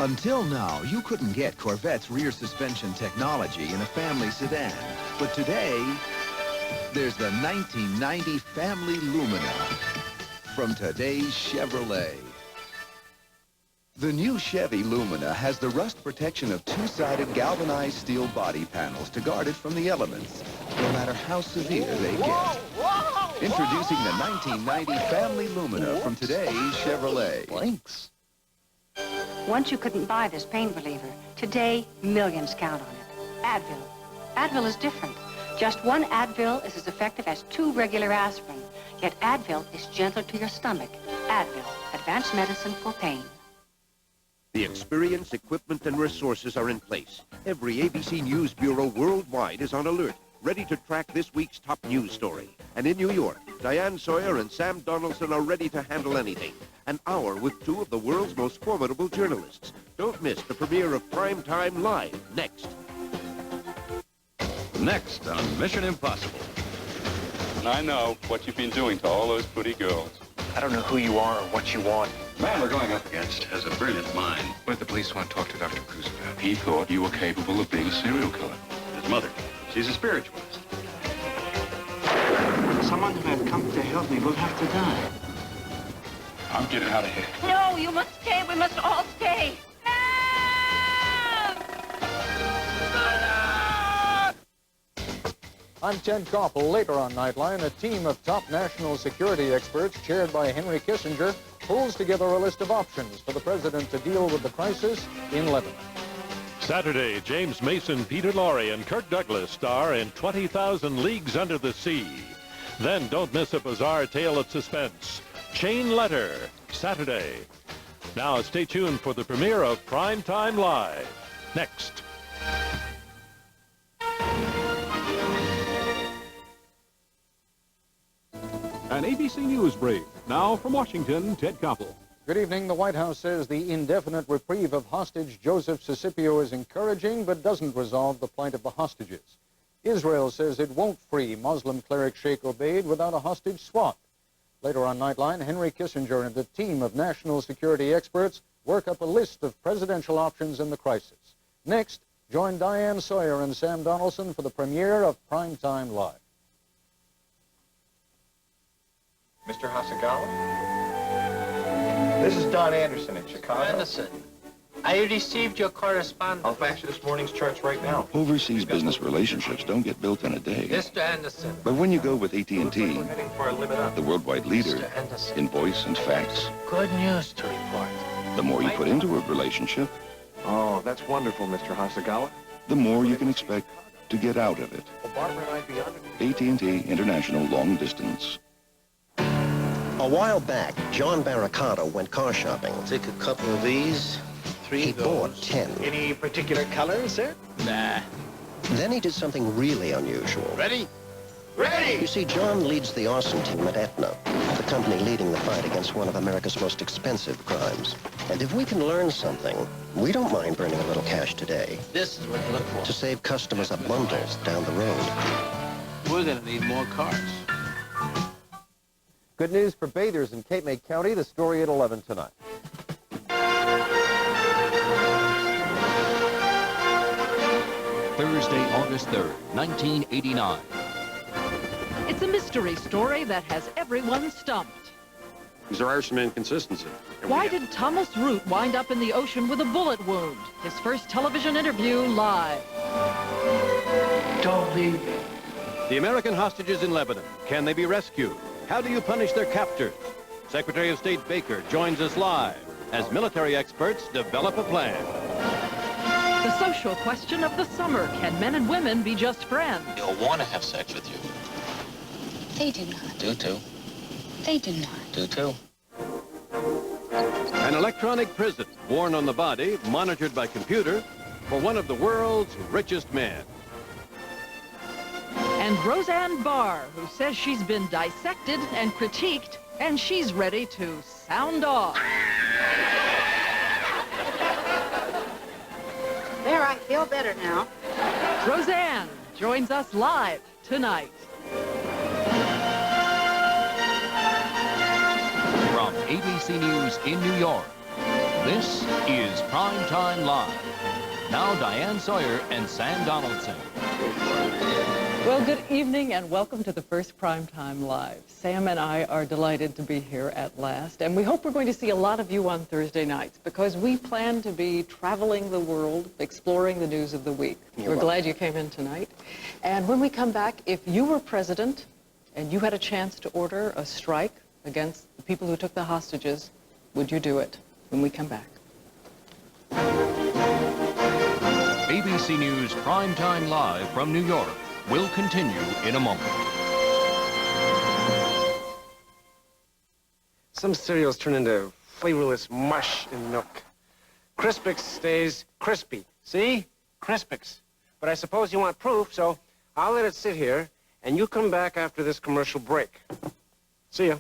Until now, you couldn't get Corvette's rear suspension technology in a family sedan. But today, there's the 1990 Family Lumina from today's Chevrolet. The new Chevy Lumina has the rust protection of two-sided galvanized steel body panels to guard it from the elements, no matter how severe they get. Introducing the 1990 Family Lumina from today's Chevrolet. Blinks. Once you couldn't buy this pain reliever. Today, millions count on it. Advil. Advil is different. Just one Advil is as effective as 2 regular aspirin. Yet Advil is gentler to your stomach. Advil, advanced medicine for pain. The experience, equipment, and resources are in place. Every ABC News Bureau worldwide is on alert, ready to track this week's top news story. And in New York, Diane Sawyer and Sam Donaldson are ready to handle anything. An hour with 2 of the world's most formidable journalists. Don't miss the premiere of Primetime Live, next. Next on Mission Impossible. I know what you've been doing to all those pretty girls. I don't know who you are or what you want. The man we're going up against has a brilliant mind. What did the police want to talk to Dr. Cruz about? He thought you were capable of being a serial killer. His mother, she's a spiritualist. Someone who had come to help me will have to die. I'm getting out of here. No, you must stay. We must all stay. I'm Ted Koppel. Later on Nightline, a team of top national security experts chaired by Henry Kissinger pulls together a list of options for the president to deal with the crisis in Lebanon. Saturday, James Mason, Peter Lorre, and Kirk Douglas star in 20,000 Leagues Under the Sea. Then don't miss a bizarre tale of suspense. Chain Letter, Saturday. Now stay tuned for the premiere of Primetime Live, next. An ABC News brief. Now from Washington, Ted Koppel. Good evening. The White House says the indefinite reprieve of hostage Joseph Sicipio is encouraging, but doesn't resolve the plight of the hostages. Israel says it won't free Muslim cleric Sheikh Obaid without a hostage swap. Later on Nightline, Henry Kissinger and a team of national security experts work up a list of presidential options in the crisis. Next, join Diane Sawyer and Sam Donaldson for the premiere of Primetime Live. Mr. Hasagawa? This is Don Anderson in Chicago. Anderson, I received your correspondence. I'll fax you this morning's charts right now. Overseas business relationships don't get built in a day. Mr. Anderson. But when you go with AT&T, the worldwide leader Mr. Anderson. in voice and fax, Good news to report. the more you put into a relationship, Oh, that's wonderful, Mr. Hasagawa. the more you can expect to get out of it. Well, Barbara and I'd be honored. AT&T International Long Distance. A while back, John Barricato went car shopping. Take a couple of these, 3 He of those. bought 10. Any particular color, sir? Nah. Then he did something really unusual. Ready? You see, John leads the arson team at Aetna, the company leading the fight against one of America's most expensive crimes. And if we can learn something, we don't mind burning a little cash today This is what you look for. to save customers a bundle down the road. We're gonna need more cars. Good news for bathers in Cape May County. The story at 11 tonight. Thursday, August 3rd, 1989. It's a mystery story that has everyone stumped. There are some inconsistencies. Why did Thomas Root wind up in the ocean with a bullet wound? His first television interview live. Don't leave me. The American hostages in Lebanon. Can they be rescued? How do you punish their captors? Secretary of State Baker joins us live as military experts develop a plan. The social question of the summer. Can men and women be just friends? They'll want to have sex with you. They do not. Do too. They do not. Do too. An electronic prison worn on the body, monitored by computer, for one of the world's richest men. And Roseanne Barr, who says she's been dissected and critiqued, and she's ready to sound off. There, I feel better now. Roseanne joins us live tonight. From ABC News in New York, this is Primetime Live. Now Diane Sawyer and Sam Donaldson. Well, good evening and welcome to the first Primetime Live. Sam and I are delighted to be here at last, and we hope we're going to see a lot of you on Thursday nights because we plan to be traveling the world, exploring the news of the week. We're glad you came in tonight. And when we come back, if you were president and you had a chance to order a strike against the people who took the hostages, would you do it? When we come back. ABC News Primetime Live from New York will continue in a moment. Some cereals turn into flavorless mush in milk. Crispix stays crispy. See? Crispix. But I suppose you want proof, so I'll let it sit here, and you come back after this commercial break. See ya.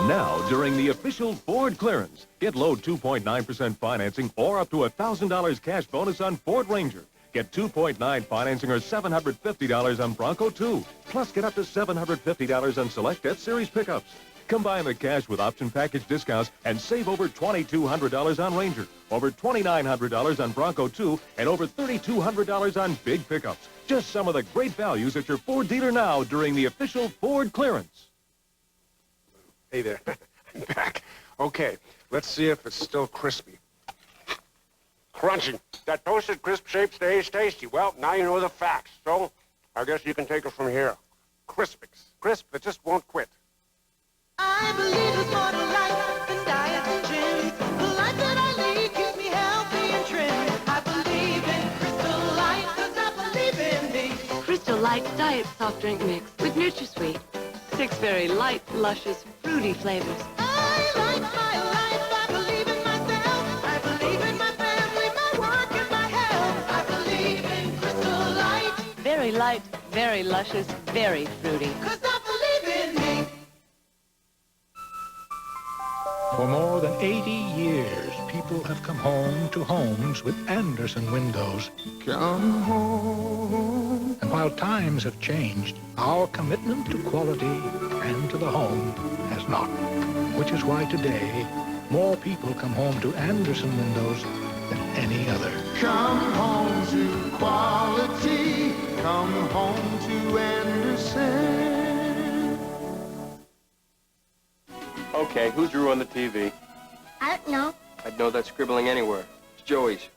Now, during the official Ford clearance, get low 2.9% financing or up to $1,000 cash bonus on Ford Ranger. Get 2.9 financing or $750 on Bronco 2. Plus, get up to $750 on select S-Series pickups. Combine the cash with option package discounts and save over $2,200 on Ranger, over $2,900 on Bronco 2, and over $3,200 on big pickups. Just some of the great values at your Ford dealer now during the official Ford clearance. Hey there. I'm back. Okay, let's see if it's still crispy. Crunchy. That toasted crisp shape stays tasty. Well, now you know the facts, so I guess you can take it from here. Crispix. Crisp that just won't quit. I believe there's more to life than diets and gyms. The life that I lead keeps me healthy and trim. I believe in Crystal Light, does not believe in me. Crystal Light Diet Soft Drink Mix with NutraSweet. 6 very light, luscious, fruity flavors. I like my life, I believe in myself. I believe in my family, my work, and my health. I believe in Crystal Light. Very light, very luscious, very fruity. 'Cause I believe in me. For more than 80 years, people have come home to homes with Anderson windows. Come home. And while times have changed, our commitment to quality and to the home has not. Which is why today, more people come home to Anderson windows than any other. Come home to quality. Come home to Anderson. Okay, who drew on the TV? I don't know. I'd know that scribbling anywhere. It's Joey's.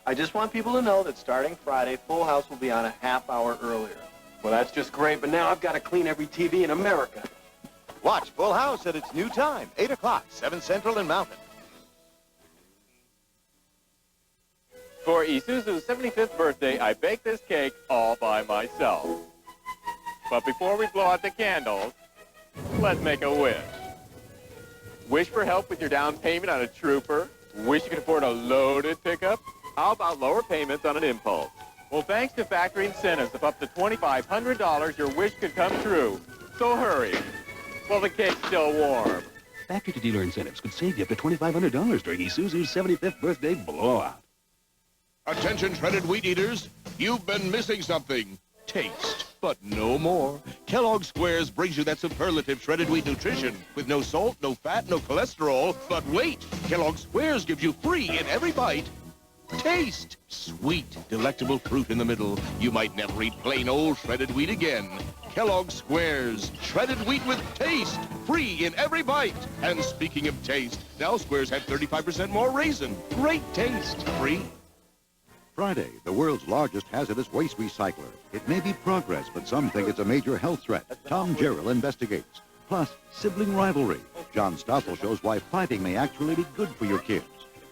I just want people to know that starting Friday, Full House will be on a half hour earlier. Well, that's just great, but now I've got to clean every TV in America. Watch Full House at its new time, 8 o'clock, 7 Central and Mountain. For Isuzu's 75th birthday, I baked this cake all by myself. But before we blow out the candles, let's make a wish. Wish for help with your down payment on a Trooper? Wish you could afford a loaded pickup? How about lower payments on an Impulse? Well, thanks to factory incentives of up to $2,500, your wish could come true. So hurry, while the cake's still warm. Factory-to-dealer incentives could save you up to $2,500 during Isuzu's 75th birthday blowout. Attention shredded wheat eaters, you've been missing something. Taste, but no more. Kellogg's Squares brings you that superlative shredded wheat nutrition with no salt, no fat, no cholesterol. But wait, Kellogg's Squares gives you free in every bite. Taste. Sweet, delectable fruit in the middle. You might never eat plain old shredded wheat again. Kellogg's Squares, shredded wheat with taste, free in every bite. And speaking of taste, now Squares have 35% more raisin. Great taste, free. Friday, the world's largest hazardous waste recycler. It may be progress, but some think it's a major health threat. Tom Jarrell investigates. Plus, sibling rivalry. John Stossel shows why fighting may actually be good for your kids.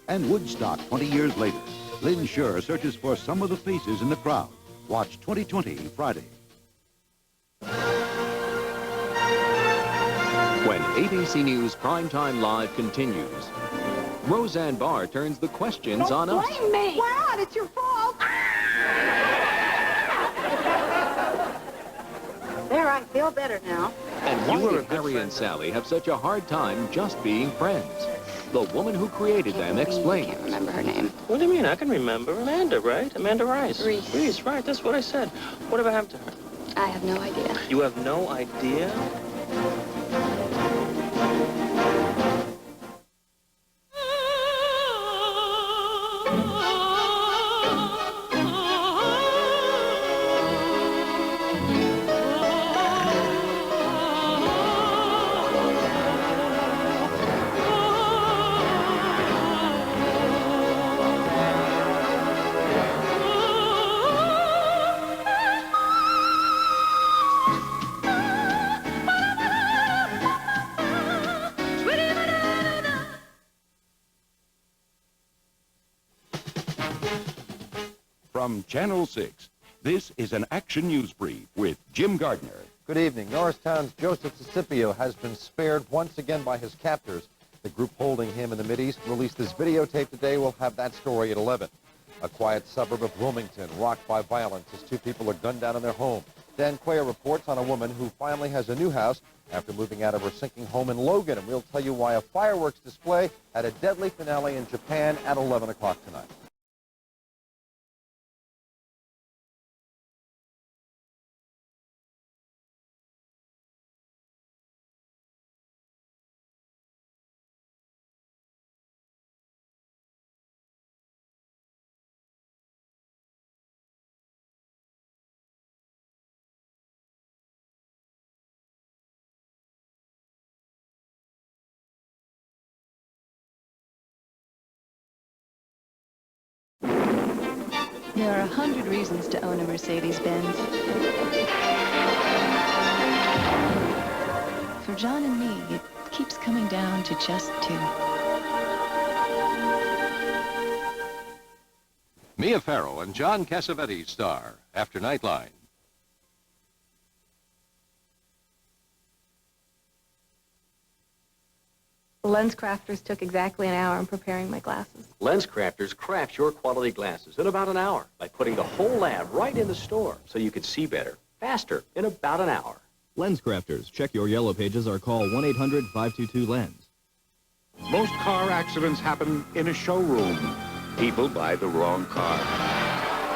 And Woodstock 20 years later. Lynn Shure searches for some of the faces in the crowd. Watch 2020 Friday. When ABC News Primetime Live continues, Roseanne Barr turns the questions on us. Blame me. Why not? It's your fault. There, I feel better now. And why did Harry and Sally have such a hard time just being friends? The woman who created them explains. I can't remember her name. What do you mean? I can remember. Amanda, right? Amanda Rice. Reese, right. That's what I said. Whatever happened to her? I have no idea. You have no idea? from Channel 6. This is an Action News Brief with Jim Gardner. Good evening. Norristown's Joseph Scipio has been spared once again by his captors. The group holding him in the Mideast released this videotape today. We'll have that story at 11. A quiet suburb of Wilmington rocked by violence as two people are gunned down in their home. Dan Quayle reports on a woman who finally has a new house after moving out of her sinking home in Logan. And we'll tell you why a fireworks display had a deadly finale in Japan at 11 o'clock tonight. There are 100 reasons to own a Mercedes-Benz. For John and me, it keeps coming down to just 2. Mia Farrow and John Cassavetes star after Nightline. Lens crafters took exactly an hour in preparing my glasses. Lens crafters craft your quality glasses in about an hour by putting the whole lab right in the store so you can see better, faster, in about an hour. Lens crafters. Check your yellow pages or call 1-800-522-LENS. Most car accidents happen in a showroom. People buy the wrong car.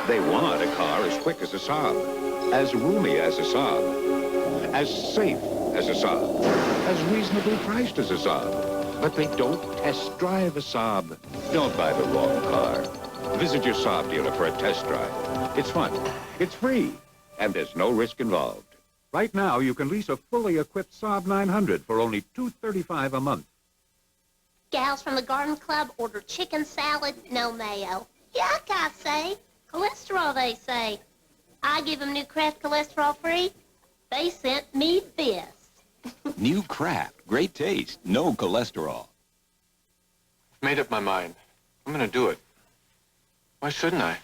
They want a car as quick as a Saab, as roomy as a Saab, as safe as a Saab, as reasonably priced as a Saab. But they don't test drive a Saab. Don't buy the wrong car. Visit your Saab dealer for a test drive. It's fun, it's free, and there's no risk involved. Right now, you can lease a fully equipped Saab 900 for only $235 a month. Gals from the garden club order chicken salad, no mayo. Yuck, I say. Cholesterol, they say. I give them new Kraft cholesterol free. They sent me this. New Kraft. Great taste. No cholesterol. Made up my mind. I'm going to do it. Why shouldn't I?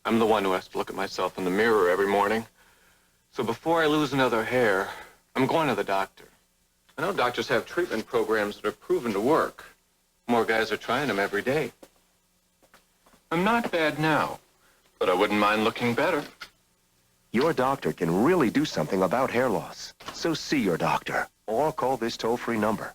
I'm the one who has to look at myself in the mirror every morning. So before I lose another hair, I'm going to the doctor. I know doctors have treatment programs that are proven to work. More guys are trying them every day. I'm not bad now, but I wouldn't mind looking better. Your doctor can really do something about hair loss. So see your doctor, or call this toll-free number.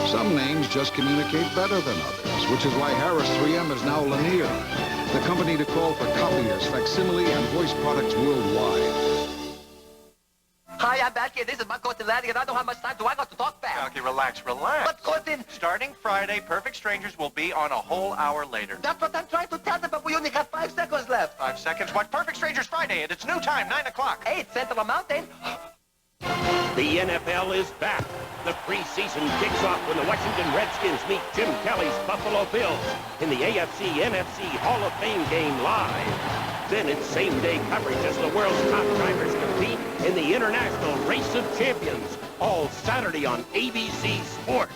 Some names just communicate better than others, which is why Harris 3M is now Lanier, the company to call for copiers, facsimile, and voice products worldwide. Hi, I'm back here. This is my cousin Lanny, and I don't have much time. Do I got to talk back? Okay, relax, relax. But cousin... Starting Friday, Perfect Strangers will be on a whole hour later. That's what I'm trying to tell them, but we only got 5 seconds left. 5 seconds? What? Perfect Strangers Friday, and it's new time, 9 o'clock. Hey, it's Central Mountain. The NFL is back. The preseason kicks off when the Washington Redskins meet Jim Kelly's Buffalo Bills in the AFC-NFC Hall of Fame game live. Then it's same-day coverage as the world's top drivers compete in the International Race of Champions, all Saturday on ABC Sports.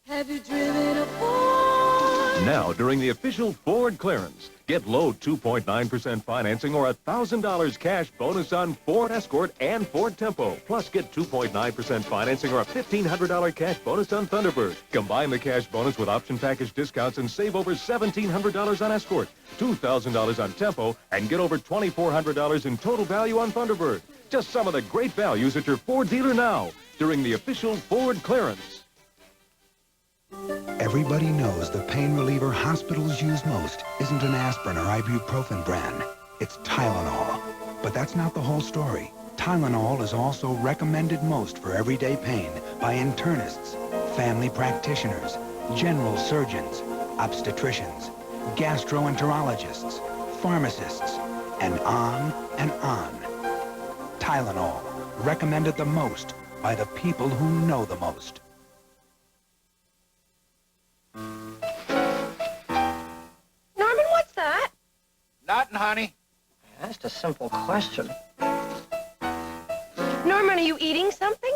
Have you driven a Ford? Now, during the official Ford clearance, get low 2.9% financing or $1,000 cash bonus on Ford Escort and Ford Tempo. Plus, get 2.9% financing or a $1,500 cash bonus on Thunderbird. Combine the cash bonus with option package discounts and save over $1,700 on Escort, $2,000 on Tempo, and get over $2,400 in total value on Thunderbird. Just some of the great values at your Ford dealer now during the official Ford clearance. Everybody knows the pain reliever hospitals use most isn't an aspirin or ibuprofen brand. It's Tylenol. But that's not the whole story. Tylenol is also recommended most for everyday pain by internists, family practitioners, general surgeons, obstetricians, gastroenterologists, pharmacists, and on and on. Tylenol, recommended the most by the people who know the most. Norman, what's that? Nothing, honey. That's just a simple question. Norman, are you eating something?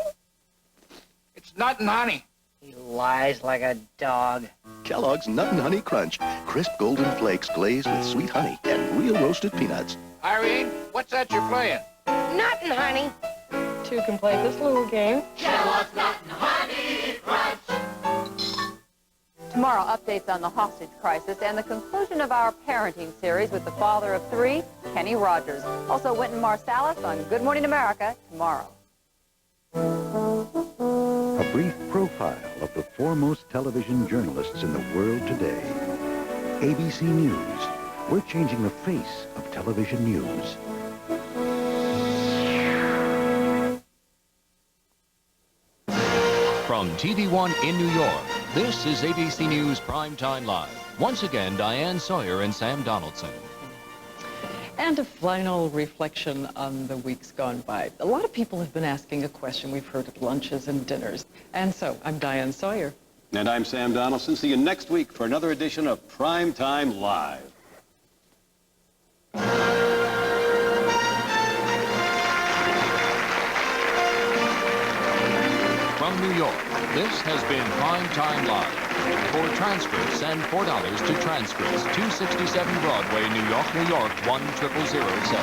It's nothing, honey. He lies like a dog. Kellogg's Nut and Honey Crunch. Crisp golden flakes glazed with sweet honey and real roasted peanuts. Irene, what's that you're playing? Nothing, honey. Two can play this little game. Kellogg's Nut and Honey Crunch. Tomorrow, updates on the hostage crisis and the conclusion of our parenting series with the father of three, Kenny Rogers. Also, Wynton Marsalis on Good Morning America tomorrow. A brief profile of the foremost television journalists in the world today. ABC News. We're changing the face of television news. From TV One in New York, this is ABC News Primetime Live. Once again, Diane Sawyer and Sam Donaldson. And a final reflection on the weeks gone by. A lot of people have been asking a question we've heard at lunches and dinners. And so, I'm Diane Sawyer. And I'm Sam Donaldson. See you next week for another edition of Primetime Live. From New York, this has been Primetime Live. For transcripts, send $4 to transcripts, 267 Broadway, New York, 10007.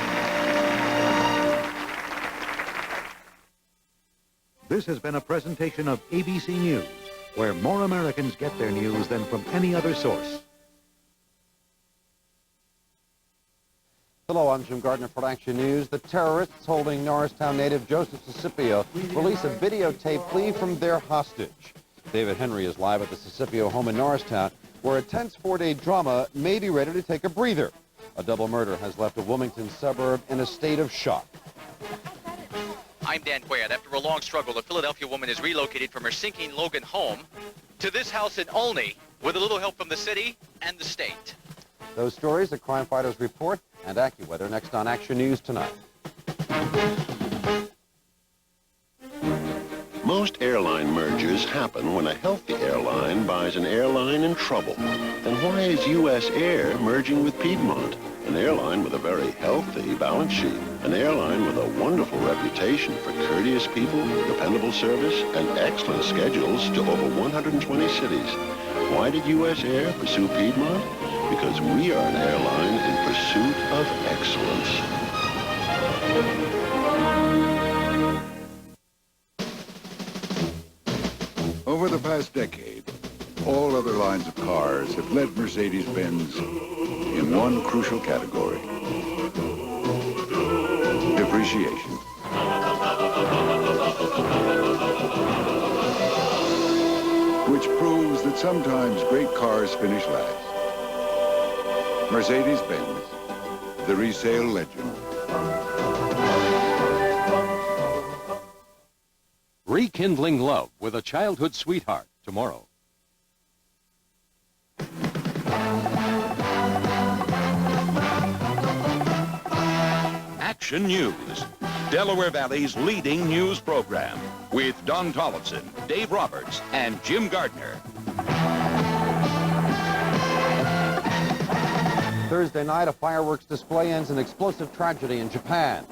This has been a presentation of ABC News, where more Americans get their news than from any other source. Hello, I'm Jim Gardner for Action News. The terrorists holding Norristown native Joseph Scipio release a videotape plea from their hostage. David Henry is live at the Scipio home in Norristown, where a tense four-day drama may be ready to take a breather. A double murder has left a Wilmington suburb in a state of shock. I'm Dan Quaid. After a long struggle, the Philadelphia woman is relocated from her sinking Logan home to this house in Olney with a little help from the city and the state. Those stories, the Crime Fighters Report, and AccuWeather next on Action News Tonight. Most airline mergers happen when a healthy airline buys an airline in trouble. Then why is U.S. Air merging with Piedmont? An airline with a very healthy balance sheet. An airline with a wonderful reputation for courteous people, dependable service, and excellent schedules to over 120 cities. Why did U.S. Air pursue Piedmont? Because we are an airline in pursuit of excellence. Over the past decade, all other lines of cars have led Mercedes-Benz in one crucial category: depreciation. Which proves that sometimes great cars finish last. Mercedes-Benz, the resale legend. Rekindling love with a childhood sweetheart tomorrow. Action News, Delaware Valley's leading news program, with Don Tollefson, Dave Roberts, and Jim Gardner. Thursday night, a fireworks display ends in explosive tragedy in Japan.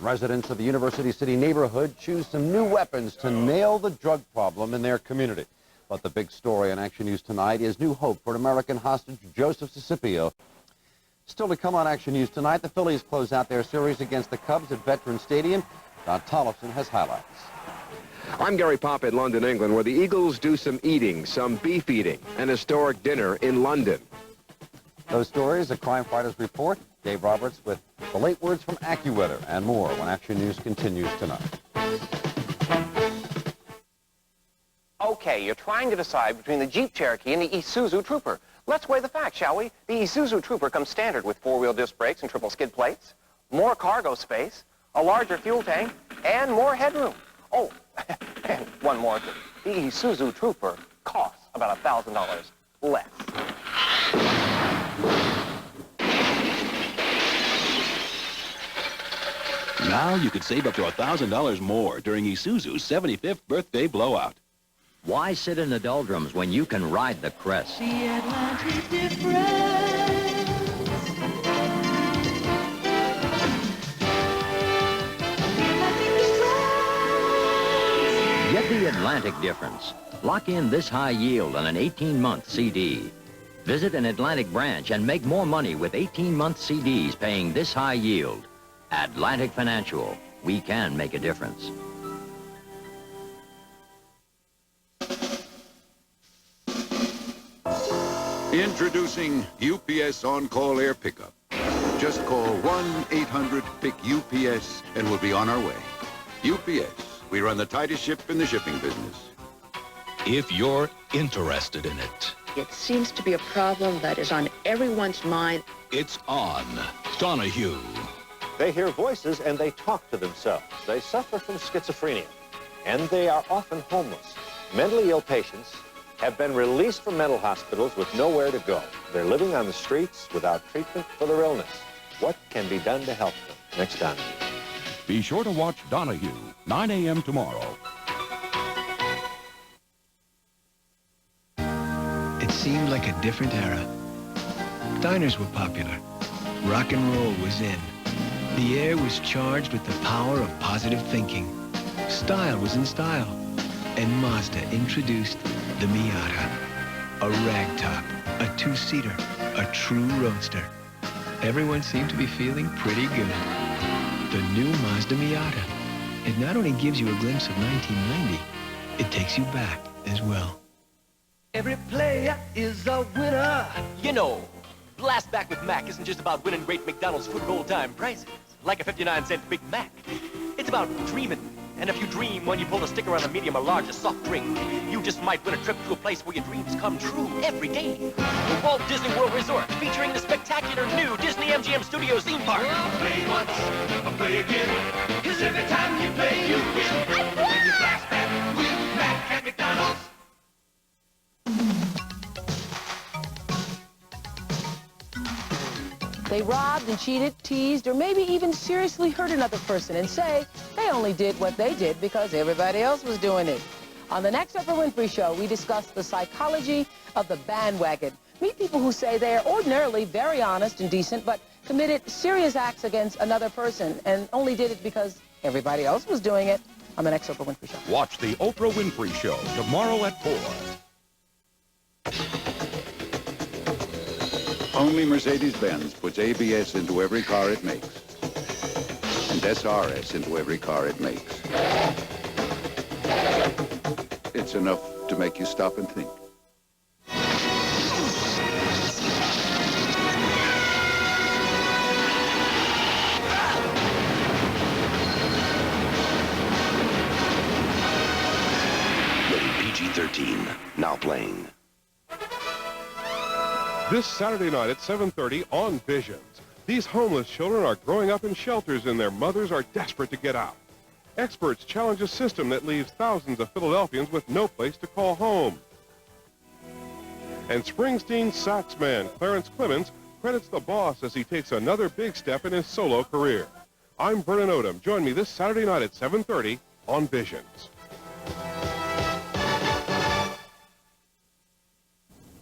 Residents of the University City neighborhood choose some new weapons to nail the drug problem in their community. But the big story on Action News tonight is new hope for an American hostage, Joseph Scipio. Still to come on Action News tonight, the Phillies close out their series against the Cubs at Veterans Stadium. Don Tollefson has highlights. I'm Gary Pop in London, England, where the Eagles do some eating, some beef eating, an historic dinner in London. Those stories, the Crime Fighters Report, Dave Roberts with the late words from AccuWeather, and more when Action News continues tonight. Okay, you're trying to decide between the Jeep Cherokee and the Isuzu Trooper. Let's weigh the facts, shall we? The Isuzu Trooper comes standard with four-wheel disc brakes and triple skid plates, more cargo space, a larger fuel tank, and more headroom. Oh, and one more thing. The Isuzu Trooper costs about $1,000 less. Now you could save up to $1,000 more during Isuzu's 75th birthday blowout. Why sit in the doldrums when you can ride the crest? The Atlantic difference. Get the Atlantic difference. Lock in this high yield on an 18-month CD. Visit an Atlantic branch and make more money with 18-month CDs paying this high yield. Atlantic Financial. We can make a difference. Introducing UPS On-Call Air Pickup. Just call 1-800-PICK-UPS and we'll be on our way. UPS, we run the tightest ship in the shipping business. If you're interested in it. It seems to be a problem that is on everyone's mind. It's on Donahue. They hear voices and they talk to themselves. They suffer from schizophrenia, and they are often homeless. Mentally ill patients have been released from mental hospitals with nowhere to go. They're living on the streets without treatment for their illness. What can be done to help them? Next Donahue. Be sure to watch Donahue, 9 a.m. tomorrow. It seemed like a different era. Diners were popular. Rock and roll was in. The air was charged with the power of positive thinking. Style was in style. And Mazda introduced the Miata. A ragtop, a two-seater, a true roadster. Everyone seemed to be feeling pretty good. The new Mazda Miata. It not only gives you a glimpse of 1990, it takes you back as well. Every player is a winner. You know, Blast Back with Mac isn't just about winning great McDonald's food all-time prizes, like a 59-cent Big Mac. It's about dreaming. And if you dream when you pull the sticker on a medium or large, a soft drink, you just might win a trip to a place where your dreams come true every day. The Walt Disney World Resort, featuring the spectacular new Disney MGM Studios theme park. Play once, or play again. 'Cause every time you play, you win. When you flash back with Mac at McDonald's. They robbed and cheated, teased, or maybe even seriously hurt another person and say they only did what they did because everybody else was doing it. On the next Oprah Winfrey Show, we discuss the psychology of the bandwagon. Meet people who say they are ordinarily very honest and decent, but committed serious acts against another person and only did it because everybody else was doing it. On the next Oprah Winfrey Show. Watch the Oprah Winfrey Show tomorrow at 4. Only Mercedes-Benz puts ABS into every car it makes. And SRS into every car it makes. It's enough to make you stop and think. Rated PG-13, now playing. This Saturday night at 7:30 on Visions. These homeless children are growing up in shelters and their mothers are desperate to get out. Experts challenge a system that leaves thousands of Philadelphians with no place to call home. And Springsteen's saxman, Clarence Clemens, credits the boss as he takes another big step in his solo career. I'm Vernon Odom. Join me this Saturday night at 7:30 on Visions.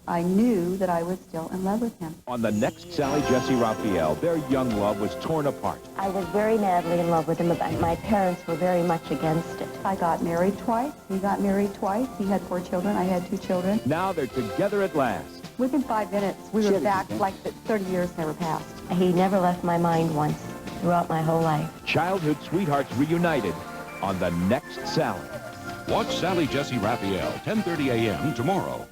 I knew that I was still in love with him. On the next Sally Jesse Raphael, their young love was torn apart. I was very madly in love with him, but my parents were very much against it. I got married twice. He got married twice. He had 4 children. I had 2 children. Now they're together at last. Within 5 minutes, we were back like 30 years never passed. He never left my mind once throughout my whole life. Childhood sweethearts reunited on the next Sally. Watch Sally Jesse Raphael, 10:30 a.m. tomorrow.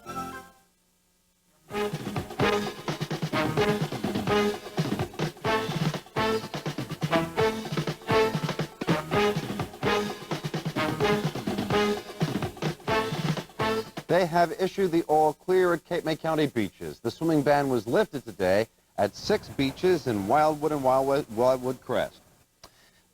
They have issued the all clear at Cape May County beaches. The swimming ban was lifted today at 6 beaches in Wildwood and Wildwood Crest.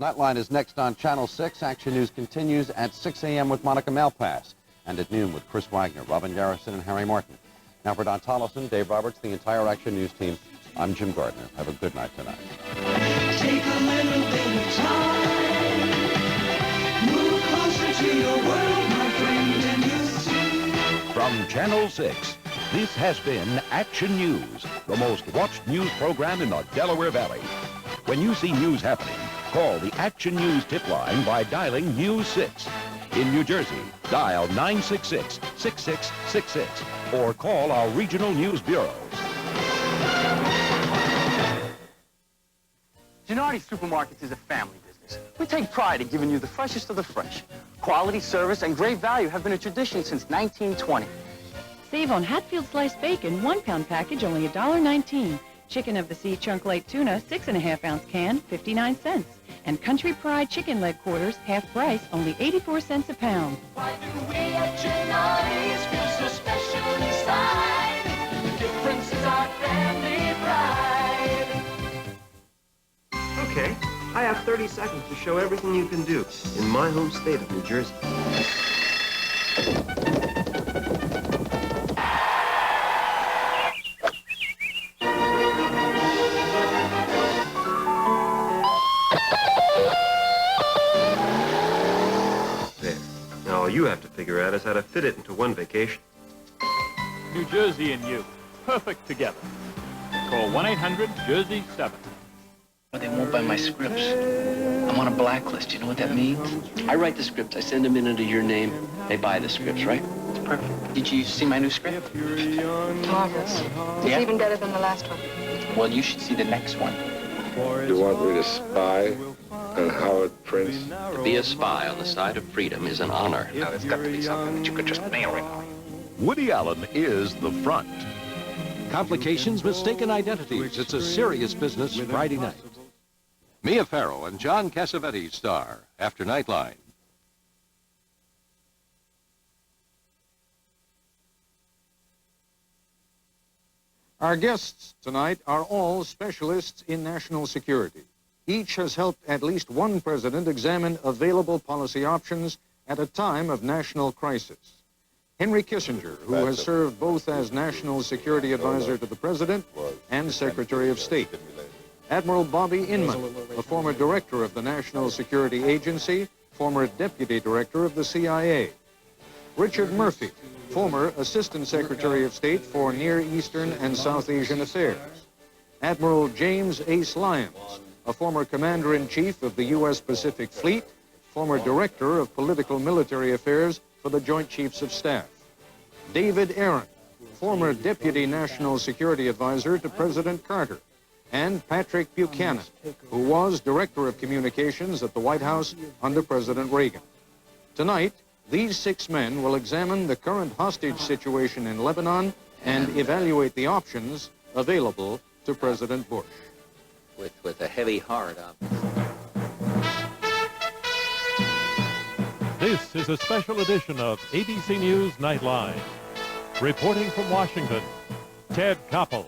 Nightline is next on Channel 6. Action News continues at 6 a.m. with Monica Malpass and at noon with Chris Wagner, Robin Garrison, and Harry Martin. Now for Don Tollefson, Dave Roberts, the entire Action News team, I'm Jim Gardner. Have a good night tonight. Take a little bit of time. from Channel 6. This has been Action News, the most watched news program in the Delaware Valley. When you see news happening, call the Action News tip line by dialing News 6. In New Jersey, dial 966-6666 or call our regional news bureaus. Gennardi Supermarkets is a family business. We take pride in giving you the freshest of the fresh. Quality, service, and great value have been a tradition since 1920. Save on Hatfield sliced bacon, 1-pound package, only $1.19. Chicken of the Sea chunk late tuna, 6.5-ounce can, 59 cents. And Country Pride chicken leg quarters, half price, only 84 cents a pound. Why do we at Gennardi's feel so special inside? The difference is our family pride. Okay, I have 30 seconds to show everything you can do in my home state of New Jersey. All you have to figure out is how to fit it into one vacation. New Jersey and you, perfect together. Call 1-800-JERSEY-7. They won't buy my scripts. I'm on a blacklist. You know what that means? I write the scripts. I send them in under your name. They buy the scripts, right? It's perfect. Did you see my new script? Marvelous. It's even better than the last one. Well, you should see the next one. You want me to spy on Howard Prince? To be a spy on the side of freedom is an honor. Now, there's got to be something that you could just nail it on. Woody Allen is the front. Complications, mistaken identities. It's a serious business Friday night. Mia Farrow and John Cassavetes star after Nightline. Our guests tonight are all specialists in national security. Each has helped at least one president examine available policy options at a time of national crisis. Henry Kissinger, who has served both as National Security Advisor to the President and Secretary of State. Admiral Bobby Inman, a former director of the National Security Agency, former Deputy Director of the CIA. Richard Murphy, former Assistant Secretary of State for Near Eastern and South Asian Affairs. Admiral James Ace Lyons, a former Commander-in-Chief of the U.S. Pacific Fleet, former Director of Political Military Affairs for the Joint Chiefs of Staff. David Aaron, former Deputy National Security Advisor to President Carter. And Patrick Buchanan, who was Director of Communications at the White House under President Reagan. Tonight, these 6 men will examine the current hostage situation in Lebanon and evaluate the options available to President Bush. With a heavy heart, This is a special edition of ABC News Nightline. Reporting from Washington, Ted Koppel.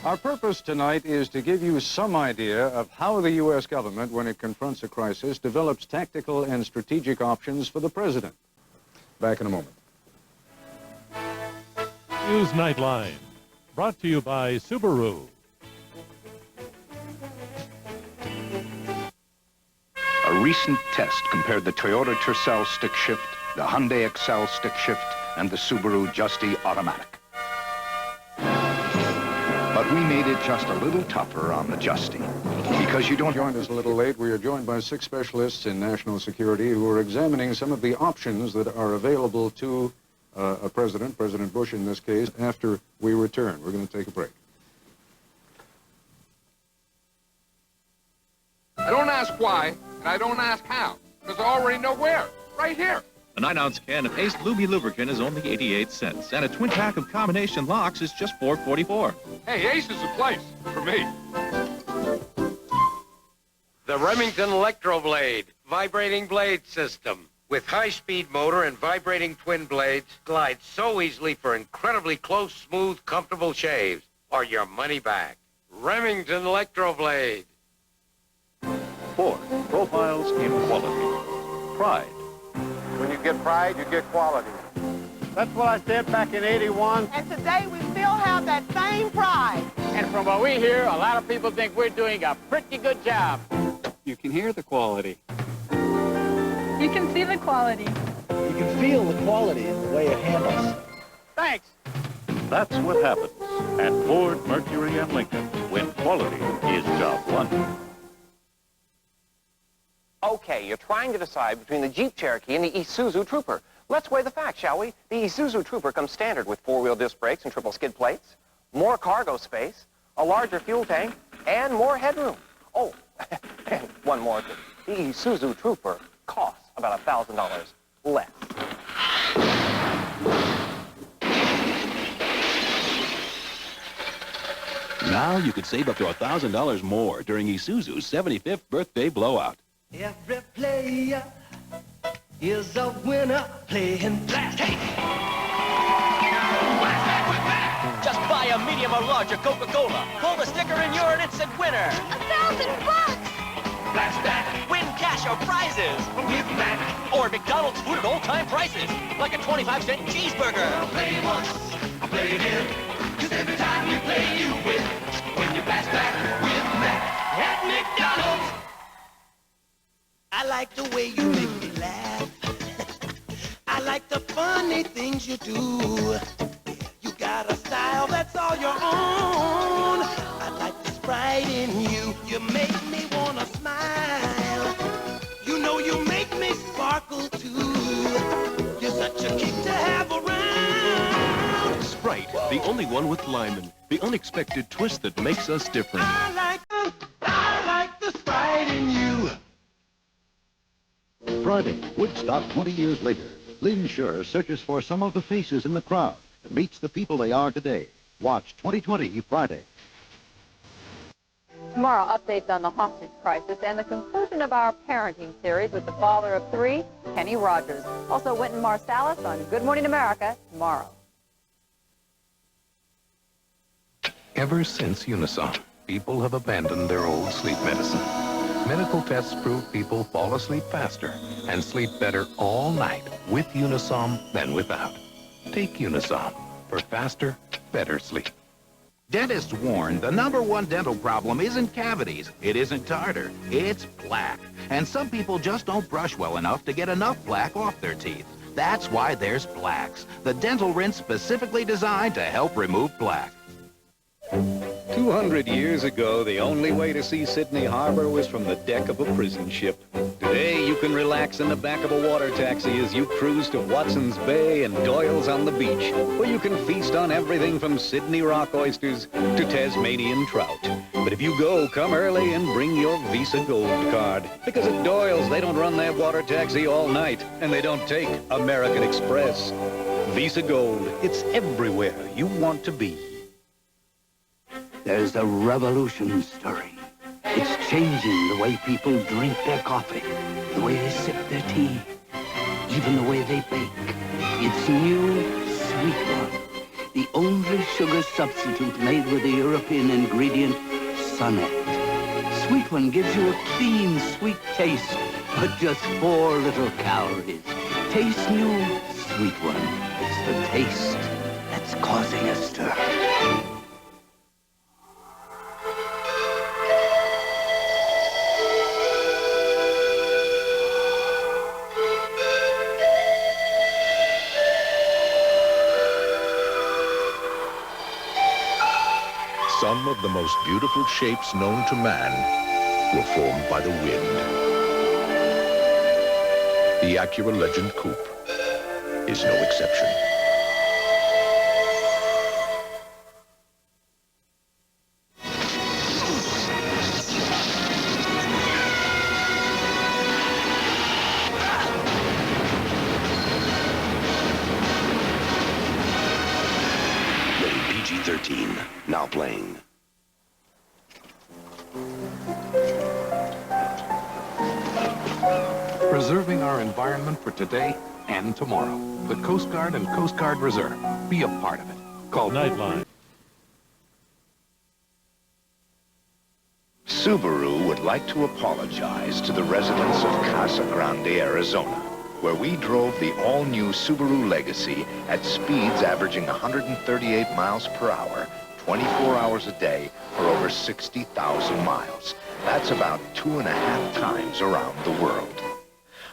Our purpose tonight is to give you some idea of how the U.S. government, when it confronts a crisis, develops tactical and strategic options for the president. Back in a moment. News Nightline, brought to you by Subaru. A recent test compared the Toyota Tercel stick shift, the Hyundai Excel stick shift, and the Subaru Justy Automatic. But we made it just a little tougher on the Justy, because you don't... Joined us a little late. We are joined by 6 specialists in national security who are examining some of the options that are available to a president, President Bush in this case, after we return. We're going to take a break. I don't ask why, and I don't ask how, because I already know where. Right here. A 9-ounce can of Ace Lubie lubricant is only 88 cents, and a twin pack of combination locks is just $4.44. Hey, Ace is the place for me. The Remington Electroblade vibrating blade system. With high-speed motor and vibrating twin blades, glides so easily for incredibly close, smooth, comfortable shaves, or your money back. Remington Electroblade. 4 profiles in quality. Pride. When you get pride, you get quality. That's what I said back in '81. And today we still have that same pride. And from what we hear, a lot of people think we're doing a pretty good job. You can hear the quality. You can see the quality. You You can feel the quality in the way it handles. Thanks. That's what happens at Ford, Mercury, and Lincoln when quality is job one. Okay, you're trying to decide between the Jeep Cherokee and the Isuzu Trooper. Let's weigh the facts, shall we? The Isuzu Trooper comes standard with four-wheel disc brakes and triple skid plates, more cargo space, a larger fuel tank, and more headroom. Oh, and one more thing. The Isuzu Trooper costs about $1,000 less. Now you could save up to $1,000 more during Isuzu's 75th birthday blowout. Every player is a winner playing blast. Just buy a medium or larger Coca-Cola. Pull the sticker in your instant winner. $1,000! Flashback. Win cash or prizes. With Mac. Or McDonald's food at all-time prices. Like a 25-cent cheeseburger. Play once, play again. 'Cause every time you play, you win. When you flashback with Mac at McDonald's. I like the way you make me laugh. I like the funny things you do. You got a style that's all your own. I like the sprite in you. You make me wanna smile. You know you make me sparkle too. You're such a kick to have around. Sprite, the only one with Lyman. The unexpected twist that makes us different. I like the sprite in you. Friday, Woodstock 20 years later. Lynn Sure searches for some of the faces in the crowd and meets the people they are today. Watch 2020 Friday. Tomorrow, updates on the hostage crisis and the conclusion of our parenting series with the father of three, Kenny Rogers. Also, Wynton Marsalis on Good Morning America tomorrow. Ever since Unisom, people have abandoned their old sleep medicine. Medical tests prove people fall asleep faster and sleep better all night with Unisom than without. Take Unisom for faster, better sleep. Dentists warn the #1 dental problem isn't cavities, it isn't tartar, it's plaque. And some people just don't brush well enough to get enough plaque off their teeth. That's why there's Plaques, the dental rinse specifically designed to help remove plaque. 200 years ago, the only way to see Sydney Harbor was from the deck of a prison ship. Today, you can relax in the back of a water taxi as you cruise to Watson's Bay and Doyle's on the beach, where you can feast on everything from Sydney rock oysters to Tasmanian trout. But if you go, come early and bring your Visa Gold card. Because at Doyle's, they don't run their water taxi all night, and they don't take American Express. Visa Gold, it's everywhere you want to be. There's a revolution stirring. It's changing the way people drink their coffee, the way they sip their tea, even the way they bake. It's new Sweet One, the only sugar substitute made with the European ingredient Sunnet. Sweet One gives you a clean, sweet taste, but just 4 little calories. Taste new Sweet One. It's the taste that's causing a stir. Some of the most beautiful shapes known to man were formed by the wind. The Acura Legend Coupe is no exception. PG-13, now playing. Preserving our environment for today and tomorrow. The Coast Guard and Coast Guard Reserve. Be a part of it. Call Nightline. Subaru would like to apologize to the residents of Casa Grande, Arizona, where we drove the all-new Subaru Legacy at speeds averaging 138 miles per hour, 24 hours a day, for over 60,000 miles. That's about 2.5 times around the world.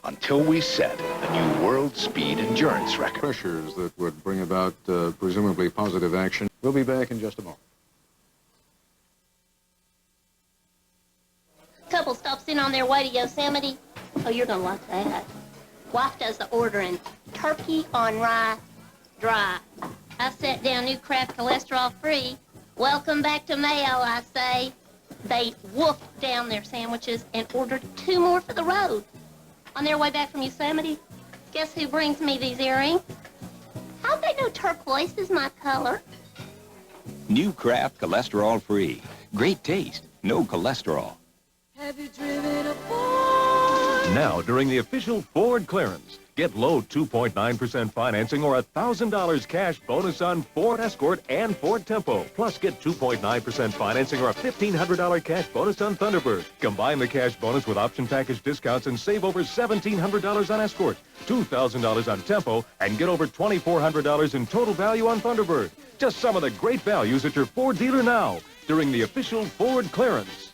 until we set a new world speed endurance record. Pressures that would bring about presumably positive action. We'll be back in just a moment. Couple stops in on their way to Yosemite. Oh, you're gonna like that. Wife does the ordering. Turkey on rye, dry. I set down new Kraft cholesterol-free. Welcome back to Mayo, I say. They wolfed down their sandwiches and ordered 2 more for the road. On their way back from Yosemite, guess who brings me these earrings? How'd they know turquoise is my color? New Kraft cholesterol-free. Great taste, no cholesterol. Have you driven a Ford? Now, during the official Ford clearance, get low 2.9% financing or $1,000 cash bonus on Ford Escort and Ford Tempo. Plus, get 2.9% financing or a $1,500 cash bonus on Thunderbird. Combine the cash bonus with option package discounts and save over $1,700 on Escort, $2,000 on Tempo, and get over $2,400 in total value on Thunderbird. Just some of the great values at your Ford dealer now during the official Ford clearance.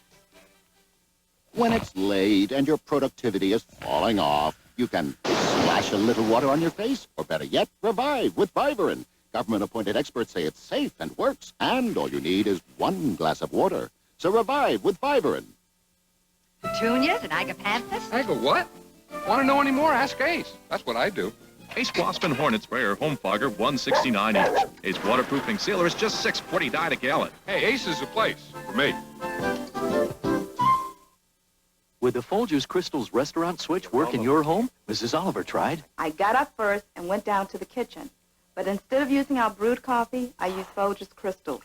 When it's late and your productivity is falling off, you can splash a little water on your face, or better yet, revive with Vivarin. Government-appointed experts say it's safe and works, and all you need is 1 glass of water. So revive with Vivarin. Petunias and agapanthus? Aga what? Want to know any more? Ask Ace. That's what I do. Ace Wasp and Hornet Sprayer Home Fogger, $169 each. Ace Waterproofing Sealer is just $6.49 a gallon. Hey, Ace is the place for me. Would the Folgers Crystals restaurant switch work in your home? Mrs. Oliver tried. I got up first and went down to the kitchen. But instead of using our brewed coffee, I used Folgers Crystals.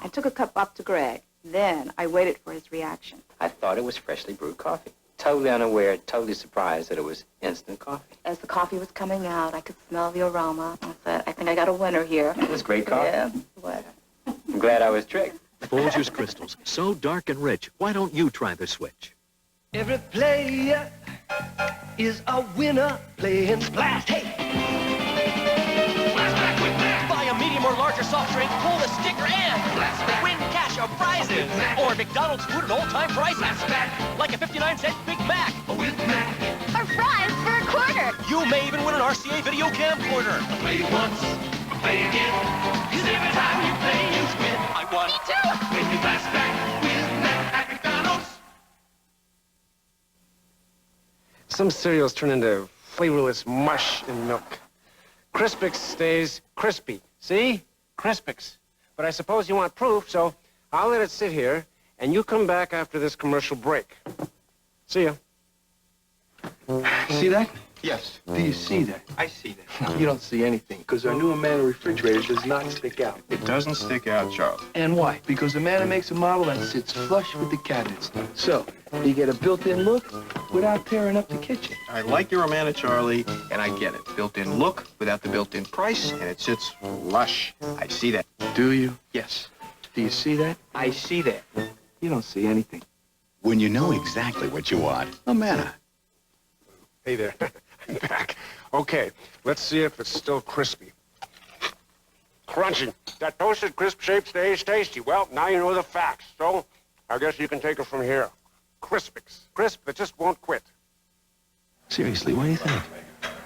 I took a cup up to Greg. Then I waited for his reaction. I thought it was freshly brewed coffee. Totally unaware, totally surprised that it was instant coffee. As the coffee was coming out, I could smell the aroma. I said, I think I got a winner here. It was great coffee. Yeah, what? I'm glad I was tricked. Folgers Crystals, so dark and rich. Why don't you try the switch? Every player is a winner playing blast. Hey! Blast back with Mac. Buy a medium or larger soft drink, pull the sticker, and win cash or prizes. Or McDonald's food at all-time prices. Like a 59-cent Big Mac. With Mac. Or fries for a quarter. You may even win an RCA video camcorder. Play once, play again. 'Cause every time you play, you win. I won. Me too. When you blast back with Mac at McDonald's. Some cereals turn into flavorless mush in milk. Crispix stays crispy. See? Crispix. But I suppose you want proof, so I'll let it sit here, and you come back after this commercial break. See ya. See that? Yes. Do you see that? I see that. You don't see anything, because our new Amana refrigerator does not stick out. It doesn't stick out, Charles. And why? Because Amana makes a model that sits flush with the cabinets. So, you get a built-in look without tearing up the kitchen. I like your Amana, Charlie, and I get it. Built-in look without the built-in price, and it sits flush. I see that. Do you? Yes. Do you see that? I see that. You don't see anything. When you know exactly what you want, Amana. Hey there. I'm back. Okay, let's see if it's still crispy. Crunchy. That toasted crisp shape stays tasty. Well, now you know the facts. So, I guess you can take it from here. Crispix. Crisp that just won't quit. Seriously, what do you think?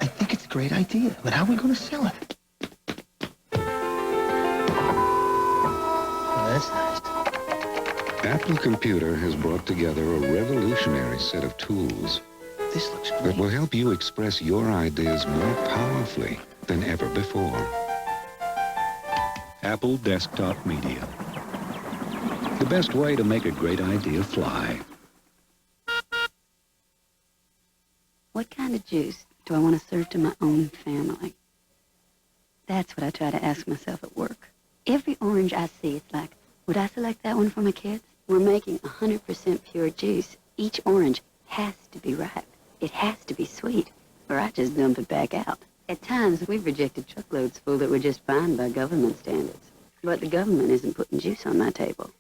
I think it's a great idea, but how are we going to sell it? Oh, that's nice. Apple Computer has brought together a revolutionary set of tools This looks great. that will help you express your ideas more powerfully than ever before. Apple Desktop Media. The best way to make a great idea fly. What kind of juice do I want to serve to my own family? That's what I try to ask myself at work. Every orange I see, it's like, would I select that one for my kids? We're making 100% pure juice. Each orange has to be ripe. It has to be sweet, or I just dump it back out. At times, we've rejected truckloads full that were just fine by government standards. But the government isn't putting juice on my table.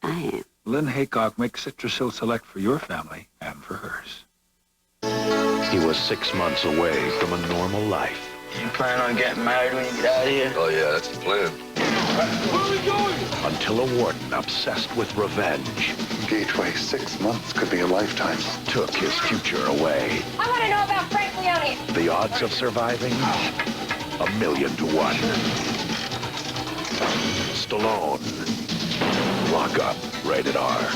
I am. Lynn Haycock makes Citrussil Select for your family and for hers. He was 6 months away from a normal life. You plan on getting married when you get out of here? Oh, yeah, that's the plan. Where are we going? Until a warden obsessed with revenge. Gateway, 6 months could be a lifetime. Took his future away. I want to know about Frank Leone. The odds of surviving? 1,000,000 to 1. Stallone. Lock up. Rated R.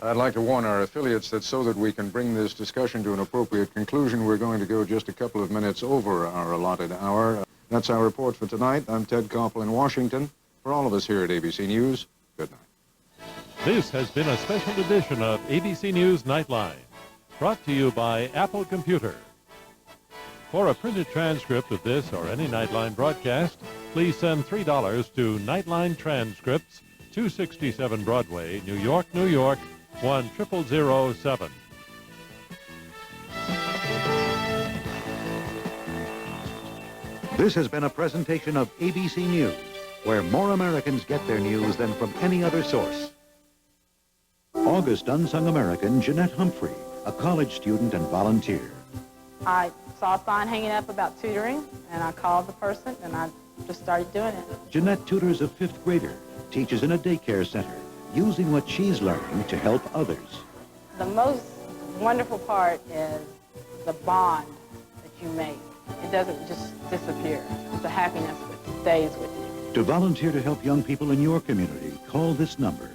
I'd like to warn our affiliates that so that we can bring this discussion to an appropriate conclusion, we're going to go just a couple of minutes over our allotted hour. That's our report for tonight. I'm Ted Koppel in Washington. For all of us here at ABC News, good night. This has been a special edition of ABC News Nightline, brought to you by Apple Computer. For a printed transcript of this or any Nightline broadcast, please send $3 to Nightline Transcripts, 267 Broadway, New York, New York, 10007. This has been a presentation of ABC News, where more Americans get their news than from any other source. August Unsung American Jeanette Humphrey, a college student and volunteer. I saw a sign hanging up about tutoring, and I called the person, and I just started doing it. Jeanette tutors a 5th grader, teaches in a daycare center, using what she's learning to help others. The most wonderful part is the bond that you make. It doesn't just disappear. It's a happiness that stays with you. To volunteer to help young people in your community, call this number.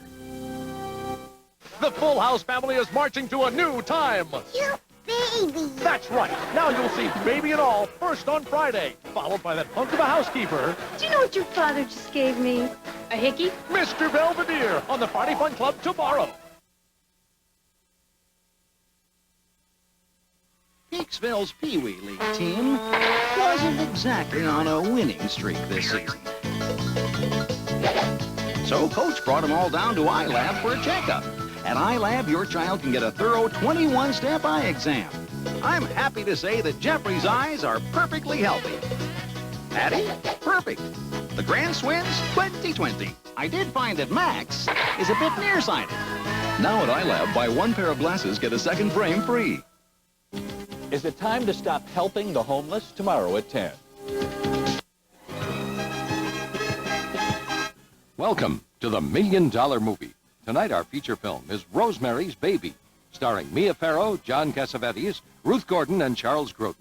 The Full House family is marching to a new time. You baby. That's right. Now you'll see Baby and All first on Friday, followed by that hunk of a housekeeper. Do you know what your father just gave me? A hickey? Mr. Belvedere on the Friday Fun Club tomorrow. Peaksville's Pee Wee League team wasn't exactly on a winning streak this season. So Coach brought them all down to iLab for a checkup. At iLab, your child can get a thorough 21-step eye exam. I'm happy to say that Jeffrey's eyes are perfectly healthy. Patty? Perfect. The Grand Swins? 20/20. I did find that Max is a bit nearsighted. Now at iLab, buy one pair of glasses, get a second frame free. Is it time to stop helping the homeless? Tomorrow at 10. Welcome to the $1 Million Movie. Tonight our feature film is Rosemary's Baby, starring Mia Farrow, John Cassavetes, Ruth Gordon, and Charles Grodin.